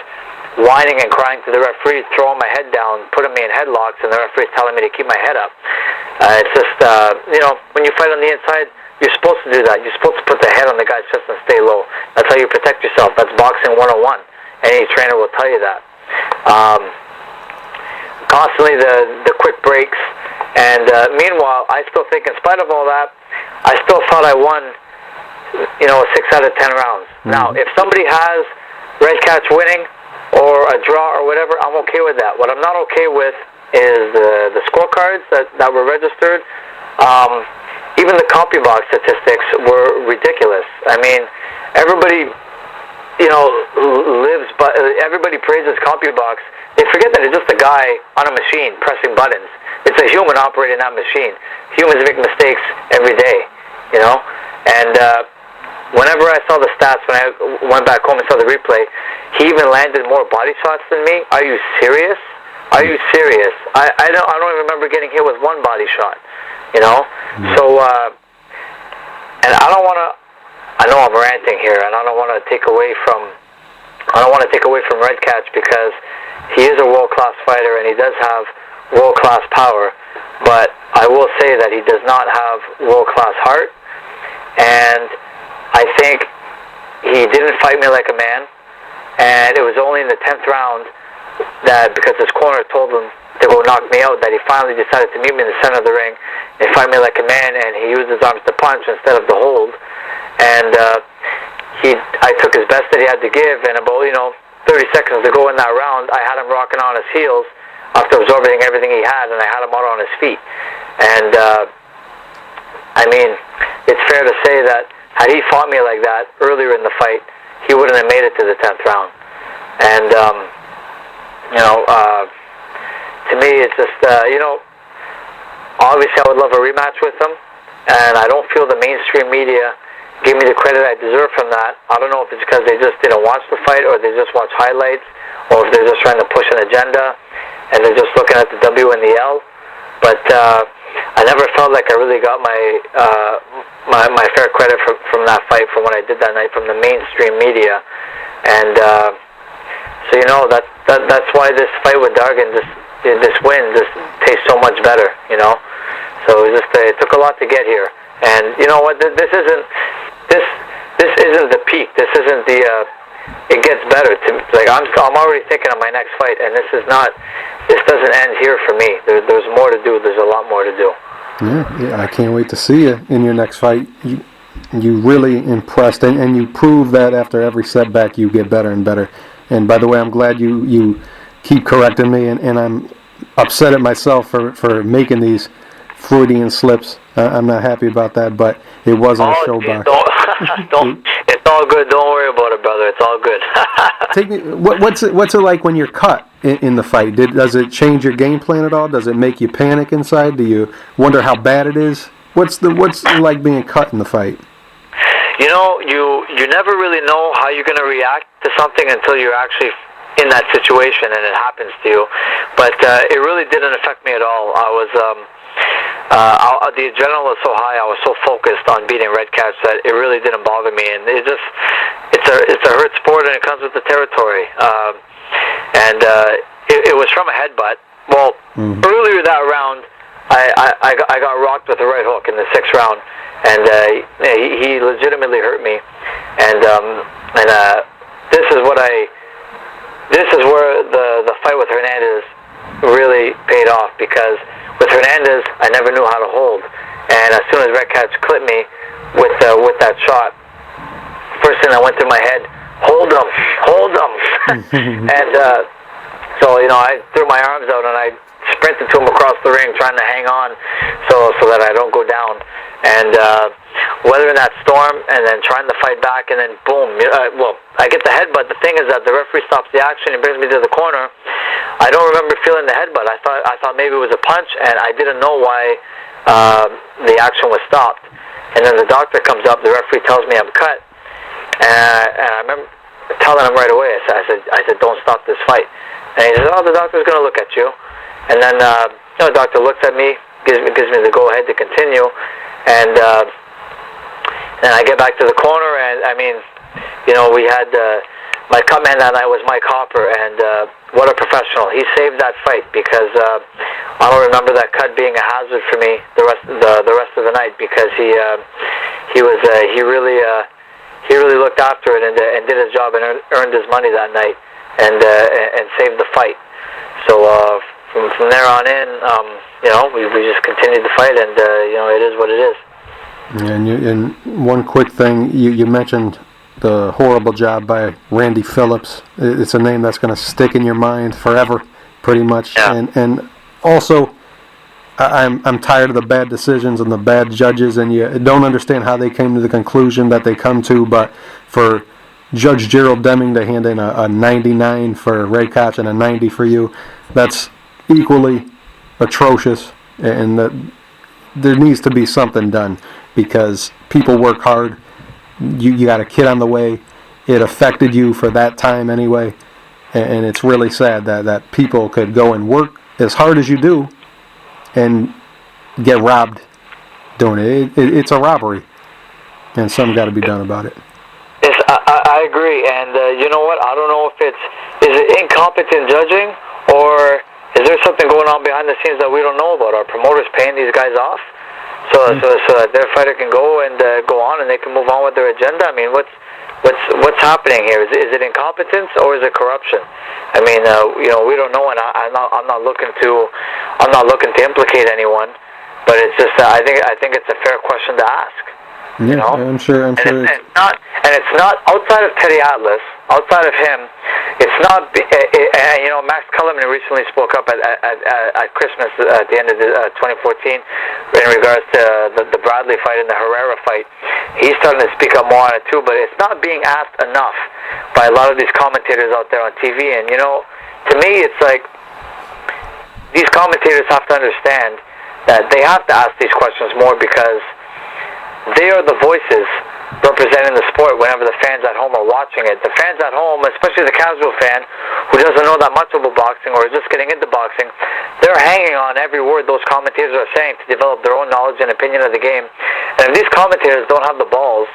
whining and crying to the referee, throwing my head down, putting me in headlocks, and the referee's telling me to keep my head up. It's just, when you fight on the inside, you're supposed to do that. You're supposed to put the head on the guy's chest and stay low. That's how you protect yourself. That's boxing 101. Any trainer will tell you that. Constantly the quick breaks. And meanwhile, I still think, in spite of all that, I still thought I won, 6 out of 10 rounds. Mm-hmm. Now, if somebody has Red Catch winning or a draw or whatever, I'm okay with that. What I'm not okay with is the scorecards that were registered. Even the CompuBox statistics were ridiculous. I mean, everybody, everybody praises CompuBox. They forget that it's just a guy on a machine pressing buttons. It's a human operating that machine. Humans make mistakes every day, And whenever I saw the stats, when I went back home and saw the replay, he even landed more body shots than me. Are you serious? I don't even remember getting hit with one body shot. So, and I don't want to, I know I'm ranting here, and I don't want to take away from Red Catch, because he is a world-class fighter, and he does have world-class power, but I will say that he does not have world-class heart, and I think he didn't fight me like a man, and it was only in the 10th round that, because his corner told him to go knock me out, that he finally decided to meet me in the center of the ring and fight me like a man, and he used his arms to punch instead of to hold. And I took his best that he had to give, and about 30 seconds to go in that round, I had him rocking on his heels after absorbing everything he had, and I had him out on his feet. And it's fair to say that had he fought me like that earlier in the fight, he wouldn't have made it to the 10th round. And to me, it's just, obviously I would love a rematch with him, and I don't feel the mainstream media give me the credit I deserve from that. I don't know if it's because they just didn't watch the fight, or they just watch highlights, or if they're just trying to push an agenda, and they're just looking at the W and the L. But I never felt like I really got my fair credit from that fight, from what I did that night, from the mainstream media. And so that's why this fight with Dargan, this win just tastes so much better, So it took a lot to get here. And you know what? This isn't the peak. This isn't the. It gets better. I'm already thinking of my next fight, and this doesn't end here for me. There's more to do. There's a lot more to do. Yeah, I can't wait to see you in your next fight. You really impressed, and you prove that after every setback you get better and better. And by the way, I'm glad you keep correcting me, and I'm upset at myself for making these Freudian slips. I'm not happy about that, but it wasn't a show box. It's all good. Don't worry about it, brother. It's all good. Take me. What's it like when you're cut in the fight? Does it change your game plan at all? Does it make you panic inside? Do you wonder how bad it is? What's it like being cut in the fight? You know, you never really know how you're going to react to something until you're actually in that situation and it happens to you. But it really didn't affect me at all. I was the adrenaline was so high. I was so focused on beating Red Cats that it really didn't bother me. And it's a hurt sport and it comes with the territory. It was from a headbutt. Well, earlier that round, I got rocked with a right hook in the 6th round, and he legitimately hurt me. And this is where the fight with Hernandez really paid off, because with Hernandez I never knew how to hold, and as soon as Red Cats clipped me with that shot, first thing that went through my head, hold him. And so I threw my arms out and I sprinted to him across the ring, trying to hang on so that I don't go down. And weathering that storm and then trying to fight back, and then boom, I get the headbutt. The thing is that the referee stops the action and brings me to the corner. I don't remember feeling the headbutt. I thought maybe it was a punch, and I didn't know why the action was stopped. And then the doctor comes up, the referee tells me I'm cut, and I remember telling him right away, I said, don't stop this fight. And he says, the doctor's going to look at you. And then the doctor looks at me, gives me the go-ahead to continue, and I get back to the corner, and I mean, we had my cut man that night was Mike Hopper, and what a professional. He saved that fight, because I don't remember that cut being a hazard for me the rest of the night, because he really looked after it and did his job and earned his money that night, and saved the fight. So from there on in, we just continued to fight, and it is what it is. And one quick thing, you mentioned the horrible job by Randy Phillips. It's a name that's going to stick in your mind forever, pretty much. Yeah. And also, I'm tired of the bad decisions and the bad judges, and you don't understand how they came to the conclusion that they come to. But for Judge Gerald Deming to hand in a 99 for Ray Koch and a 90 for you, that's equally atrocious, and that there needs to be something done, because people work hard. You got a kid on the way. It affected you for that time anyway, and it's really sad that people could go and work as hard as you do and get robbed doing it. It's a robbery, and something got to be done about it. Yes, I agree, and you know what? I don't know if is it incompetent judging, or is there something going on behind the scenes that we don't know about? Are promoters paying these guys off so that their fighter can go and go on and they can move on with their agenda? I mean, what's happening here? Is it incompetence or is it corruption? I mean, we don't know, and I'm not looking to implicate anyone, but it's just I think it's a fair question to ask. Yeah, I'm sure. And it's not outside of Teddy Atlas. Outside of him, it's not. Max Kellerman recently spoke up at Christmas at the end of 2014 in regards to the Bradley fight and the Herrera fight. He's starting to speak up more on it too, but it's not being asked enough by a lot of these commentators out there on TV. And to me, it's like these commentators have to understand that they have to ask these questions more, because they are the voices representing the sport whenever the fans at home are watching it. The fans at home, especially the casual fan who doesn't know that much about boxing or is just getting into boxing, they're hanging on every word those commentators are saying to develop their own knowledge and opinion of the game. And if these commentators don't have the balls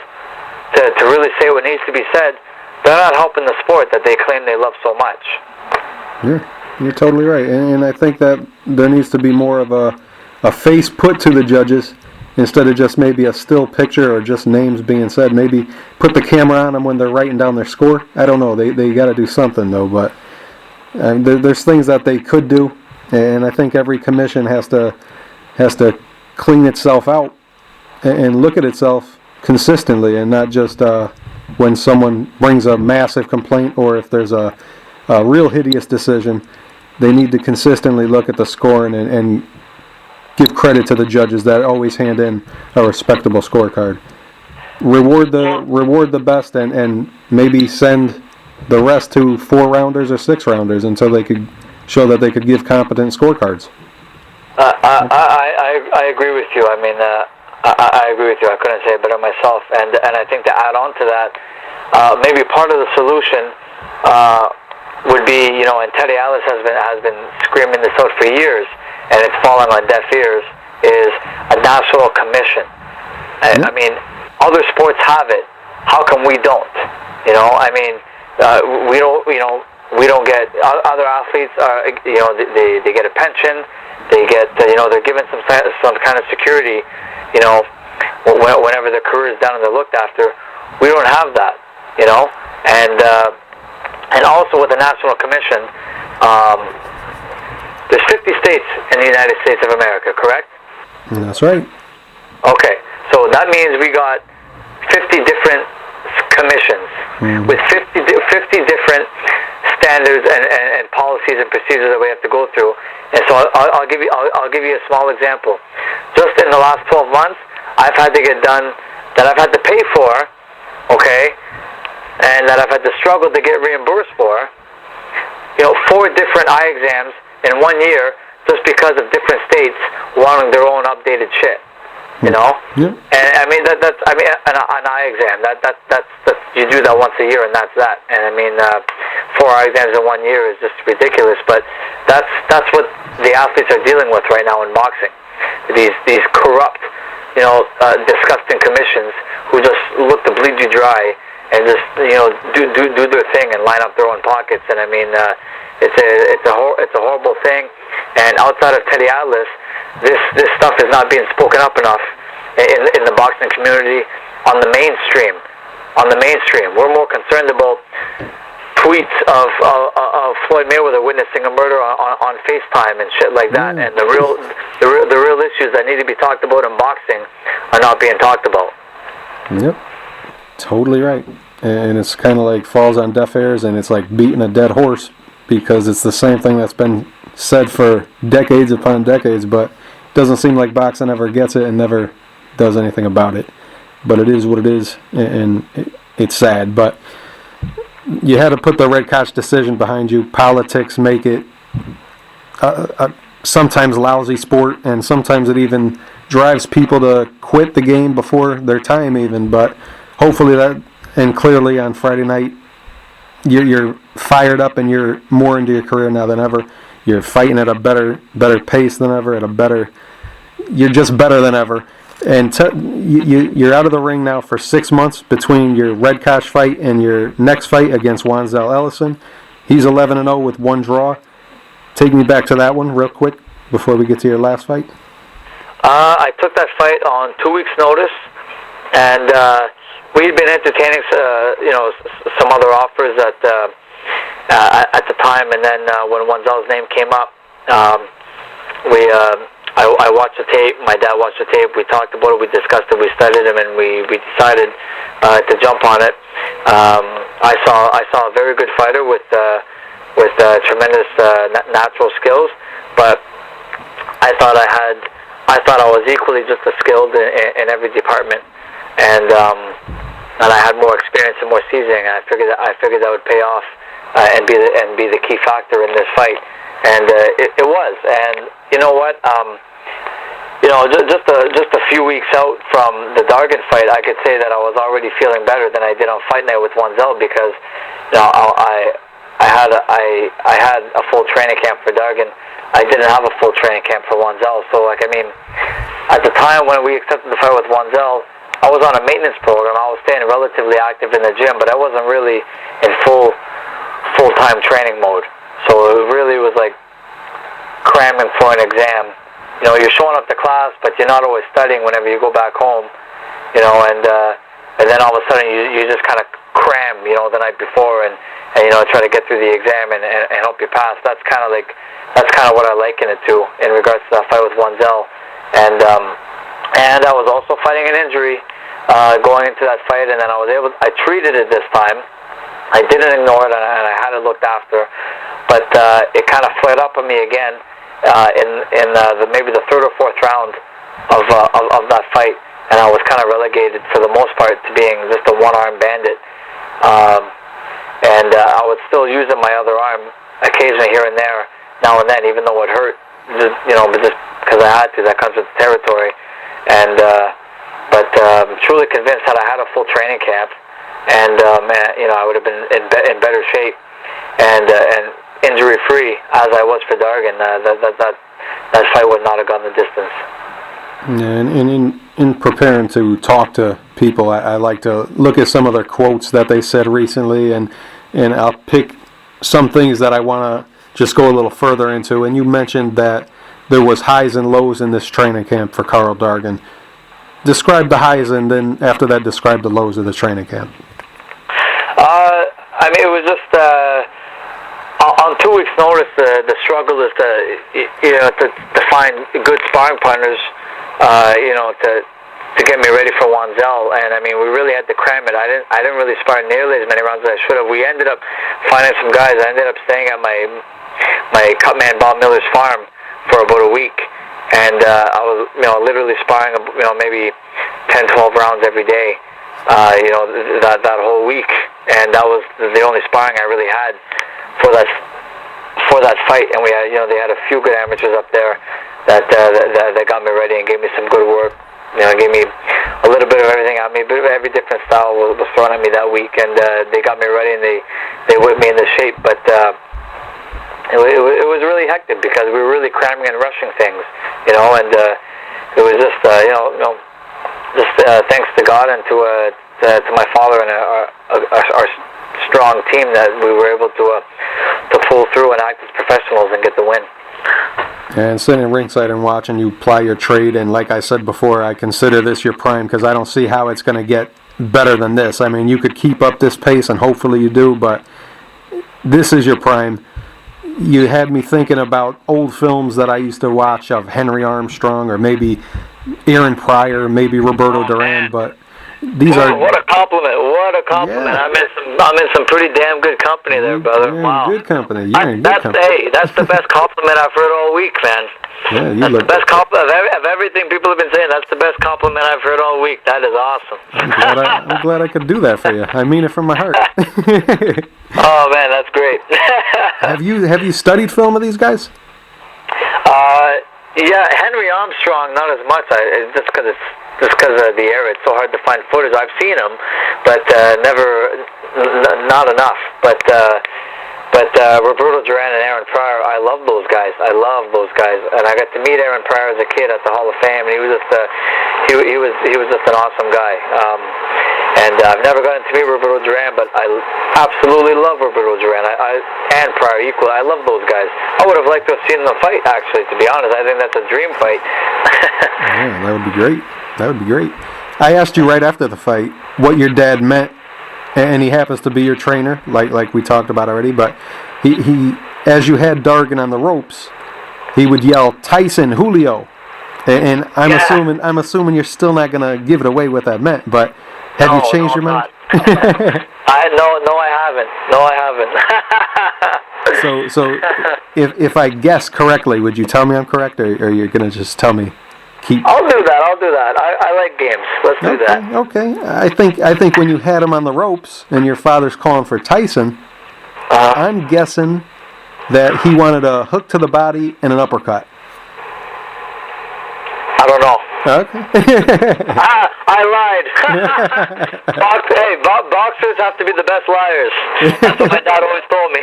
to really say what needs to be said, they're not helping the sport that they claim they love so much. Yeah, you're totally right. And I think that there needs to be more of a face put to the judges, instead of just maybe a still picture or just names being said. Maybe put the camera on them when they're writing down their score. I don't know. They got to do something, though. But there's things that they could do, and I think every commission has to clean itself out and look at itself consistently, and not just when someone brings a massive complaint, or if there's a real hideous decision. They need to consistently look at the score and give credit to the judges that always hand in a respectable scorecard. Reward the best, and maybe send the rest to 4-rounders or 6-rounders until they could show that they could give competent scorecards. I agree with you. I mean, I agree with you. I couldn't say it better myself. And I think to add on to that, maybe part of the solution would be, and Teddy Atlas has been screaming this out for years, and it's fallen on deaf ears, is a national commission. I mean, other sports have it. How come we don't? I mean, we don't get, other athletes are, they get a pension. They get, they're given some kind of security, whenever their career is done and they're looked after. We don't have that, and also with the National Commission, there's 50 states in the United States of America, correct? That's right. Okay, so that means we got 50 different commissions with 50 different standards and policies and procedures that we have to go through. And so I'll give you a small example. Just in the last 12 months, I've had to get done that I've had to pay for, okay, and that I've had to struggle to get reimbursed for. 4 different eye exams in 1 year, just because of different states wanting their own updated shit. Yeah. And I mean an eye exam. That's you do that once a year, and that's that. And I mean, 4 eye exams in 1 year is just ridiculous. But that's what the athletes are dealing with right now in boxing. These corrupt, disgusting commissions who just look to bleed you dry and just do their thing and line up their own pockets. And I mean, it's a horrible thing. And outside of Teddy Atlas, this stuff is not being spoken up enough in the boxing community on the mainstream. We're more concerned about tweets of Floyd Mayweather witnessing a murder on FaceTime and shit like that, and the real issues that need to be talked about in boxing are not being talked about. Yep, totally right. And it's kind of like falls on deaf ears, and it's like beating a dead horse, because it's the same thing that's been said for decades upon decades, but it doesn't seem like boxing ever gets it and never does anything about it. But it is what it is, and it's sad. But you had to put the Red Koch decision behind you. Politics make it sometimes lousy sport, and sometimes it even drives people to quit the game before their time even. But hopefully that, and clearly on Friday night, you're fired up and you're more into your career now than ever. You're fighting at a better pace than ever, you're just better than ever. And you're out of the ring now for 6 months between your Red Koch fight and your next fight against Wanzel Ellison. He's 11-0 with 1 draw. Take me back to that one real quick before we get to your last fight. I took that fight on 2 weeks' notice, and we'd been entertaining, some other offers at the time. And then when Wanzel's name came up, I watched the tape. My dad watched the tape. We talked about it. We discussed it. We studied him, and we decided to jump on it. I saw a very good fighter with tremendous natural skills, but I thought I was equally just as skilled in every department, and I had more experience and more seasoning. And I figured that would pay off and be the key factor in this fight, and it was. And you know what? Just a few weeks out from the Dargan fight, I could say that I was already feeling better than I did on fight night with Wanzel, because I had a full training camp for Dargan. I didn't have a full training camp for Wanzel. So at the time when we accepted the fight with Wanzel, I was on a maintenance program. I was staying relatively active in the gym, but I wasn't really in full-time training mode. So it really was like cramming for an exam. You're showing up to class, but you're not always studying whenever you go back home. And then all of a sudden you just kind of cram, the night before, and try to get through the exam and help you pass. That's kind of what I liken it to in regards to that fight with Wanzel. And I was also fighting an injury going into that fight, and then I treated it this time. I didn't ignore it, and I had it looked after, but it kind of flared up on me again. maybe the third or fourth round of that fight, and I was kind of relegated for the most part to being just a one-arm bandit. And I was still using my other arm occasionally here and there, now and then, even though it hurt, but just because I had to. That comes with the territory. And but I'm truly convinced that I had a full training camp, and I would have been in better shape and injury-free as I was for Dargan. That fight would not have gone the distance. Yeah, and in preparing to talk to people, I like to look at some of their quotes that they said recently, and I'll pick some things that I want to just go a little further into. And you mentioned that there was highs and lows in this training camp for Karl Dargan. Describe the highs, and then after that, describe the lows of the training camp. I mean, it was just on 2 weeks' notice. The struggle is to find good sparring partners. To get me ready for Gunzz, and I mean, we really had to cram it. I didn't really spar nearly as many rounds as I should have. We ended up finding some guys. I ended up staying at my cutman Bob Miller's farm for about a week, and I was literally sparring maybe 10, 12 rounds every day. That whole week, and that was the only sparring I really had for that fight. And we had they had a few good amateurs up there that got me ready and gave me some good work. Gave me a little bit of everything at me, a bit of every different style was thrown at me that week, and they got me ready and they whipped me into shape. But it was really hectic because we were really cramming and rushing things, and it was just thanks to God and to my father and our strong team that we were able to pull through and act as professionals and get the win. And sitting ringside and watching you ply your trade, and like I said before, I consider this your prime because I don't see how it's going to get better than this. I mean, you could keep up this pace, and hopefully you do, but this is your prime. You had me thinking about old films that I used to watch of Henry Armstrong or maybe Aaron Pryor, maybe Roberto Duran, but these are... What a compliment. What a compliment. Yeah. I'm in some pretty damn good company there, brother. Wow. Good company. You're in good company. Hey, that's the best compliment I've heard all week, man. Yeah, that's the best compliment of everything people have been saying. That's the best compliment I've heard all week. That is awesome. I'm glad I could do that for you. I mean it from my heart. Oh man, that's great. Have you studied film of these guys? Yeah, Henry Armstrong, not as much. Just because of the era, it's so hard to find footage. I've seen him, but not enough. But Roberto Duran and Aaron Pryor, I love those guys. And I got to meet Aaron Pryor as a kid at the Hall of Fame, and he was just an awesome guy. And I've never gotten to meet Roberto Duran, but I absolutely love Roberto Duran. And Pryor equally. I love those guys. I would have liked to have seen them fight, actually, to be honest. I think that's a dream fight. Yeah, that would be great. That would be great. I asked you right after the fight what your dad meant, and he happens to be your trainer, like we talked about already, but he as you had Dargan on the ropes, he would yell, "Tyson, Julio." And I'm assuming you're still not going to give it away what that meant, but have you changed your mind? I haven't. So if I guess correctly, would you tell me I'm correct, or are you going to just tell me? I'll do that. I like games. Let's do that. Okay. I think when you had him on the ropes and your father's calling for Tyson, I'm guessing that he wanted a hook to the body and an uppercut. I don't know. Okay. I lied. Boxers have to be the best liars. That's what my dad always told me.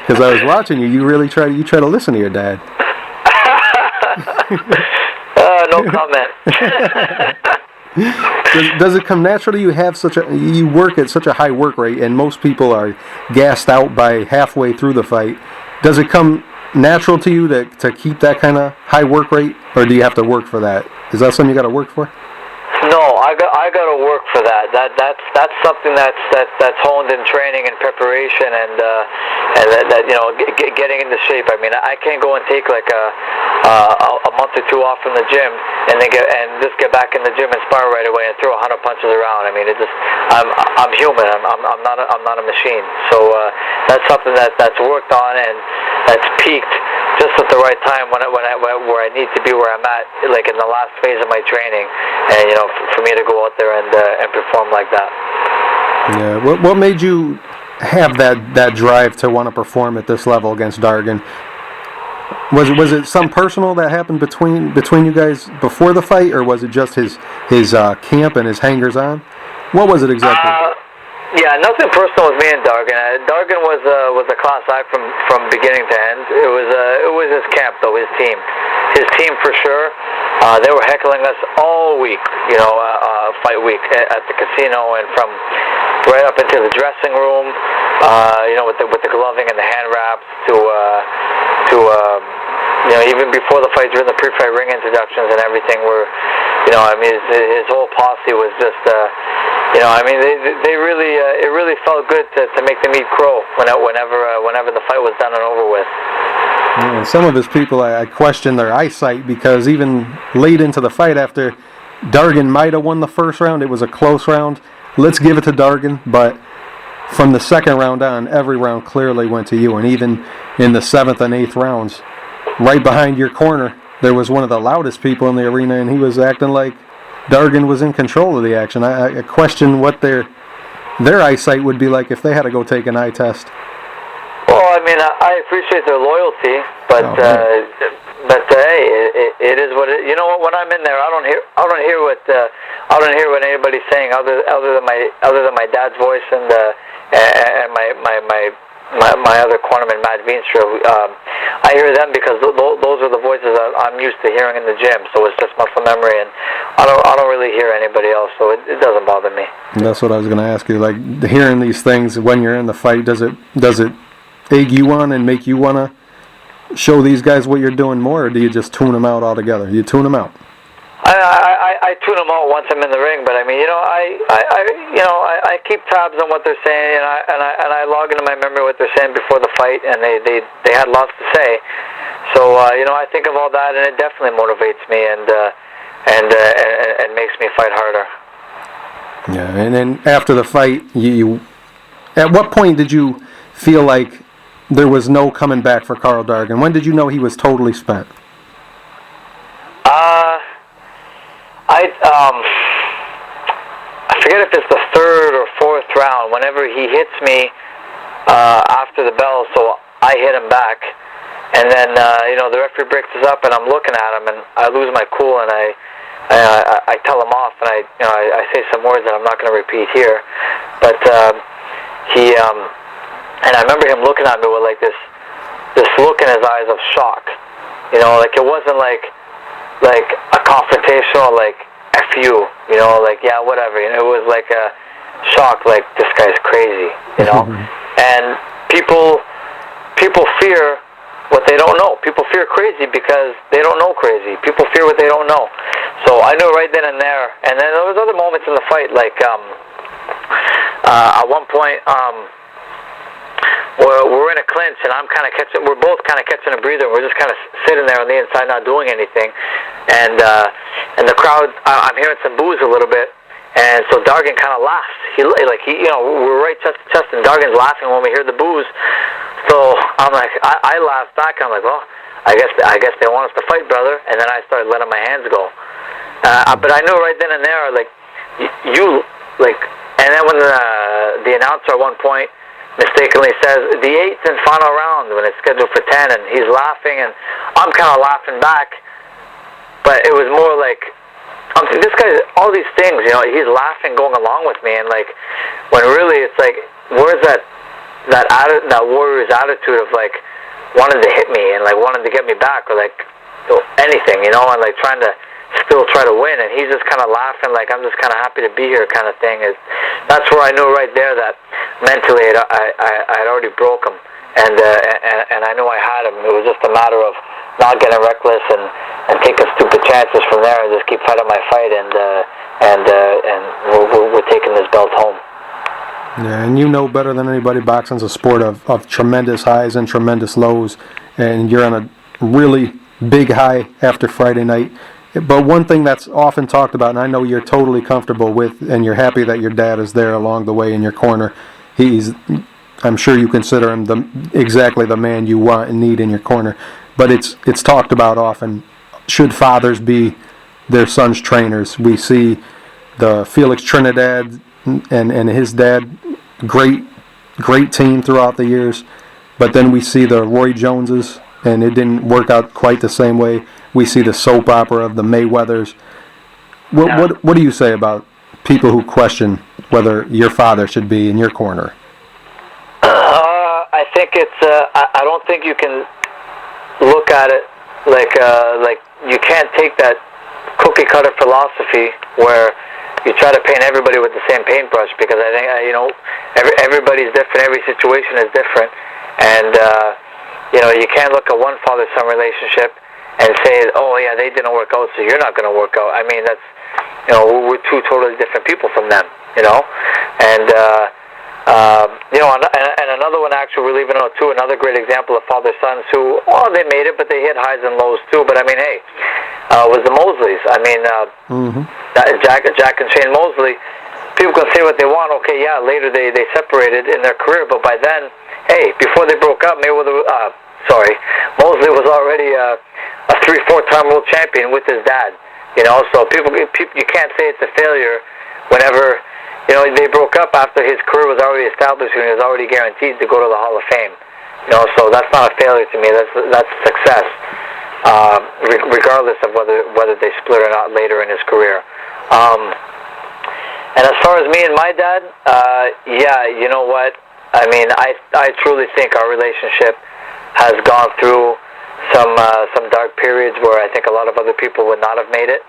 Because I was watching you. You really try to listen to your dad. No comment. Does it come naturally? You work at such a high work rate, and most people are gassed out by halfway through the fight. Does it come natural to you to keep that kind of high work rate, or do you have to work for that? Is that something you got to work for? No, I got to work for that. That's something that's honed in training and preparation, and getting into shape. I mean, I can't go and take like a month or two off from the gym and just get back in the gym and spar right away and throw 100 punches around. I mean, I'm human. I'm not a machine. So that's something that's worked on and that's peaked just at the right time where I need to be, where I'm at, like in the last phase of my training, and for me to go out there and perform like that. Yeah. What made you have that drive to want to perform at this level against Dargan? Was it some personal that happened between you guys before the fight, or was it just his camp and his hangers-on? What was it exactly? Yeah, nothing personal with me and Dargan. Dargan was a class act from beginning to end. It was his camp though, his team for sure. They were heckling us all week, fight week at the casino, and from right up into the dressing room, with the gloving and the hand wraps to even before the fight, during the pre-fight ring introductions and everything, his whole posse was just, they really, it really felt good to make them eat crow whenever the fight was done and over with. Yeah, some of his people, I question their eyesight, because even late into the fight, after Dargan might have won the first round, it was a close round. Let's give it to Dargan, but from the second round on, every round clearly went to you, and even in the 7th and 8th rounds, right behind your corner, there was one of the loudest people in the arena, and he was acting like Dargan was in control of the action. I question what their eyesight would be like if they had to go take an eye test. Well, I appreciate their loyalty, but hey, it is what it. You know what? When I'm in there, I don't hear what anybody's saying other than my dad's voice and my other cornerman, Matt Veenstra. I hear them because those are the voices I'm used to hearing in the gym. So it's just muscle memory, and I don't really hear anybody else. So it doesn't bother me. That's what I was going to ask you. Like, hearing these things when you're in the fight, does it egg you on and make you want to show these guys what you're doing more, or do you just tune them out altogether? You tune them out. I tune them out once I'm in the ring, but I keep tabs on what they're saying, and I log into my memory what they're saying before the fight, and they had lots to say. So I think of all that, and it definitely motivates me and makes me fight harder. Yeah, and then after the fight, you at what point did you feel like there was no coming back for Karl Dargan? When did you know he was totally spent? I forget if it's the 3rd or 4th round. Whenever he hits me after the bell, so I hit him back, and then the referee breaks us up, and I'm looking at him, and I lose my cool, and I tell him off, and I say some words that I'm not going to repeat here, but he and I remember him looking at me with like this look in his eyes of shock, like it wasn't like a confrontational, like F you, like yeah, whatever, it was like a shock, like this guy's crazy, and people fear what they don't know. People fear crazy because they don't know crazy. People fear what they don't know. So I knew right then and there, and then there was other moments in the fight, like at one point, we're in a clinch, and we're both kind of catching a breather. We're just kind of sitting there on the inside, not doing anything, and the crowd, I'm hearing some boos a little bit, and so Dargan kind of laughs. We're right chest to chest, and Dargan's laughing when we hear the boos. So I'm like, I laugh back. I'm like, well, I guess they want us to fight, brother. And then I started letting my hands go. But I knew right then and there, like, and then when the announcer at one point mistakenly says the 8th and final round when it's scheduled for 10, and he's laughing, and I'm kind of laughing back, but it was more like, this guy, all these things, he's laughing, going along with me, and like, when really it's like, where's that warrior's attitude of like wanting to hit me and like wanting to get me back, or like anything, and like trying to still try to win, and he's just kind of laughing like I'm just kind of happy to be here kind of thing. That's where I knew right there that mentally I had already broke him, and I knew I had him. It was just a matter of not getting reckless and taking stupid chances from there, and just keep fighting my fight, and we're taking this belt home. Yeah, and you know better than anybody, boxing's a sport of tremendous highs and tremendous lows, and you're on a really big high after Friday night. But one thing that's often talked about, and I know you're totally comfortable with, and you're happy that your dad is there along the way in your corner. I'm sure you consider him exactly the man you want and need in your corner. but it's talked about often. Should fathers be their sons' trainers? We see the Felix Trinidad and his dad, great team throughout the years, but then we see the Roy Joneses, and it didn't work out quite the same way. We see the soap opera of the Mayweathers. What do you say about people who question whether your father should be in your corner? I think it's. I don't think you can look at it like you can't take that cookie cutter philosophy where you try to paint everybody with the same paintbrush, because I think everybody's different, every situation is different, and you can't look at one father-son relationship and say, oh yeah, they didn't work out, so you're not going to work out. I mean, that's we're two totally different people from them, and and another one actually we're leaving out too. Another great example of father-sons who they made it, but they hit highs and lows too. But I mean, hey, was the Mosleys. I mean, Jack and Shane Mosley. People can say what they want. Okay, yeah, later they separated in their career, but by then, hey, before they broke up, Mosley was already a 3-4-time world champion with his dad. So people, you can't say it's a failure whenever they broke up after his career was already established and he was already guaranteed to go to the Hall of Fame. So that's not a failure to me. That's success, regardless of whether they split or not later in his career. And as far as me and my dad, you know what? I mean, I truly think our relationship has gone through some dark periods where I think a lot of other people would not have made it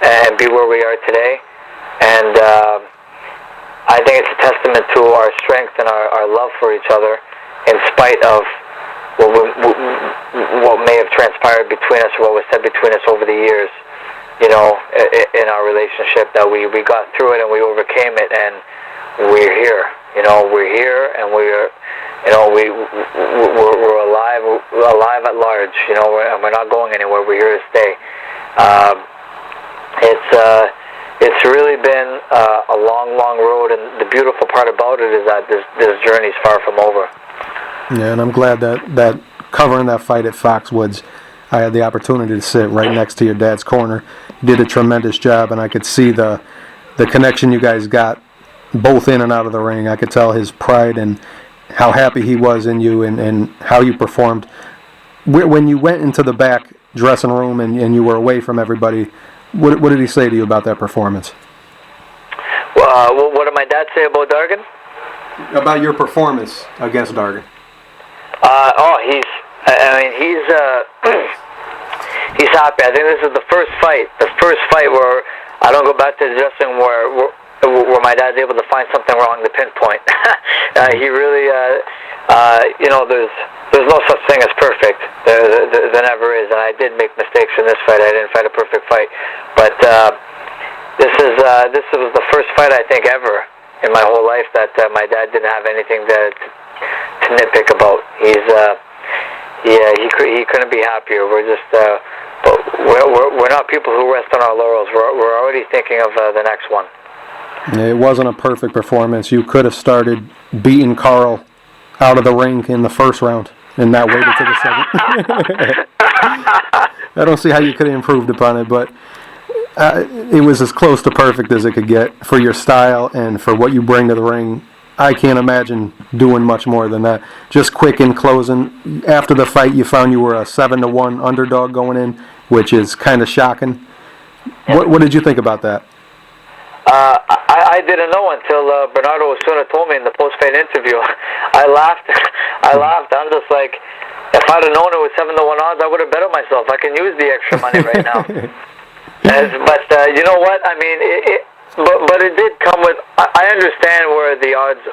and be where we are today. And I think it's a testament to our strength and our love for each other, in spite of what may have transpired between us or what was said between us over the years. In our relationship, that we got through it and we overcame it, and we're here. We're here, and we're alive at large. And we're not going anywhere. We're here to stay. It's really been a long road, and the beautiful part about it is that this journey is far from over. Yeah, and I'm glad that covering that fight at Foxwoods, I had the opportunity to sit right next to your dad's corner. You did a tremendous job, and I could see the connection you guys got both in and out of the ring. I could tell his pride and how happy he was in you and how you performed. When you went into the back dressing room and you were away from everybody, what did he say to you about that performance? What did my dad say about Dargan? About your performance against Dargan. He's happy. I think this is the first fight where I don't go back to the dressing room where my dad's able to find something wrong to pinpoint. He really, there's no such thing as perfect. There never is, and I did make mistakes in this fight. I didn't fight a perfect fight, but this was the first fight I think ever in my whole life that my dad didn't have anything to nitpick about. He couldn't be happier. We're just, but we're not people who rest on our laurels. We're already thinking of the next one. It wasn't a perfect performance. You could have started beating Karl out of the ring in the first round and not waited to the second. I don't see how you could have improved upon it, but it was as close to perfect as it could get for your style and for what you bring to the ring. I can't imagine doing much more than that. Just quick in closing. After the fight, you found you were a 7-1 underdog going in, which is kind of shocking. What did you think about that? I didn't know until Bernardo Osuna told me in the post-fight interview. I laughed. I'm just like, if I'd have known it was 7-1 odds, I would have bet on myself. I can use the extra money right now. But you know what? I mean, But it did come with. I understand where the odds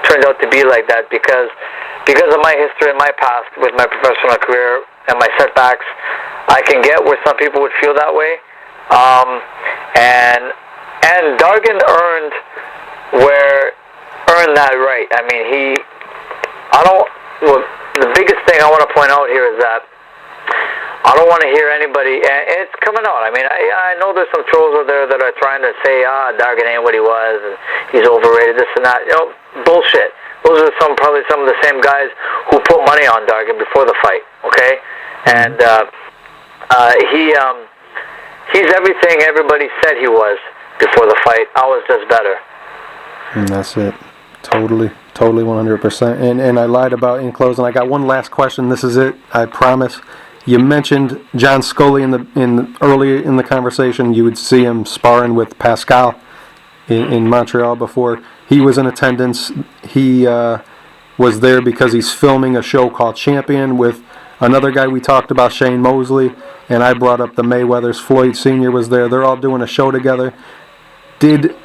turned out to be like that because of my history and my past with my professional career and my setbacks. I can get where some people would feel that way, and Dargan earned that right. I mean, the biggest thing I want to point out here is that I don't want to hear anybody, and it's coming out. I mean, I know there's some trolls out there that are trying to say, Dargan ain't what he was, and he's overrated, this and that. Bullshit. Those are probably some of the same guys who put money on Dargan before the fight, okay? and he's everything everybody said he was before the fight. I was just better. And that's it. Totally 100%. And I lied about in closing. I got one last question. This is it. I promise. You mentioned John Scully earlier in the conversation. You would see him sparring with Pascal in Montreal before. He was in attendance. He was there because he's filming a show called Champion with another guy we talked about, Shane Mosley, and I brought up the Mayweathers. Floyd Sr. was there. They're all doing a show together. Did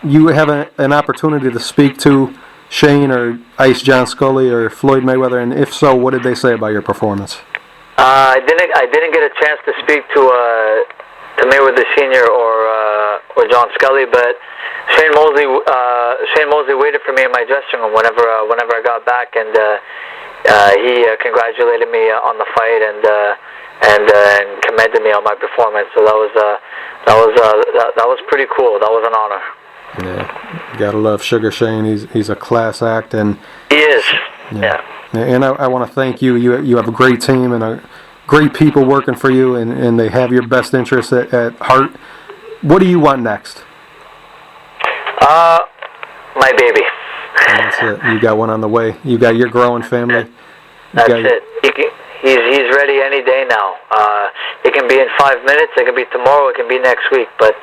you have an opportunity to speak to Shane or Ice John Scully or Floyd Mayweather, and if so, what did they say about your performance? I didn't get a chance to speak to Mayweather Sr. or John Scully, but Shane Mosley waited for me in my dressing room whenever I got back, and he congratulated me on the fight and commended me on my performance. So that was pretty cool. That was an honor. Yeah, you gotta love Sugar Shane. He's a class act, and he is. Yeah. And I want to thank you. You have a great team and great people working for you, and they have your best interests at heart. What do you want next? My baby. That's it. You got one on the way. You got your growing family. That's it. He's ready any day now. It can be in 5 minutes. It can be tomorrow. It can be next week. But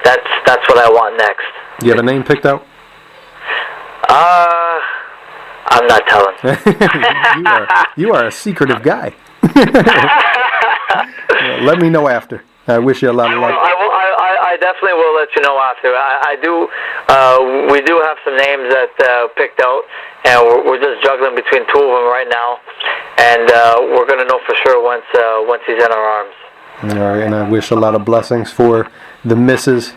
that's what I want next. You have a name picked out? I'm not telling. you are a secretive guy. Let me know after. I wish you a lot of luck. I definitely will let you know after. We do have some names that picked out, and we're just juggling between two of them right now, and we're going to know for sure once he's in our arms. All right, and I wish a lot of blessings for the missus,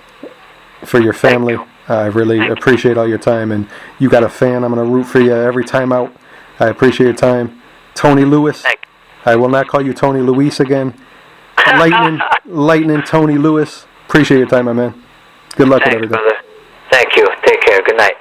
for your family. I really appreciate all your time, and you got a fan. I'm going to root for you every time out. I appreciate your time. Tony Lewis. I will not call you Tony Luis again. Lightning Tony Lewis. Appreciate your time, my man. Good luck with everything. Brother. Thank you. Take care. Good night.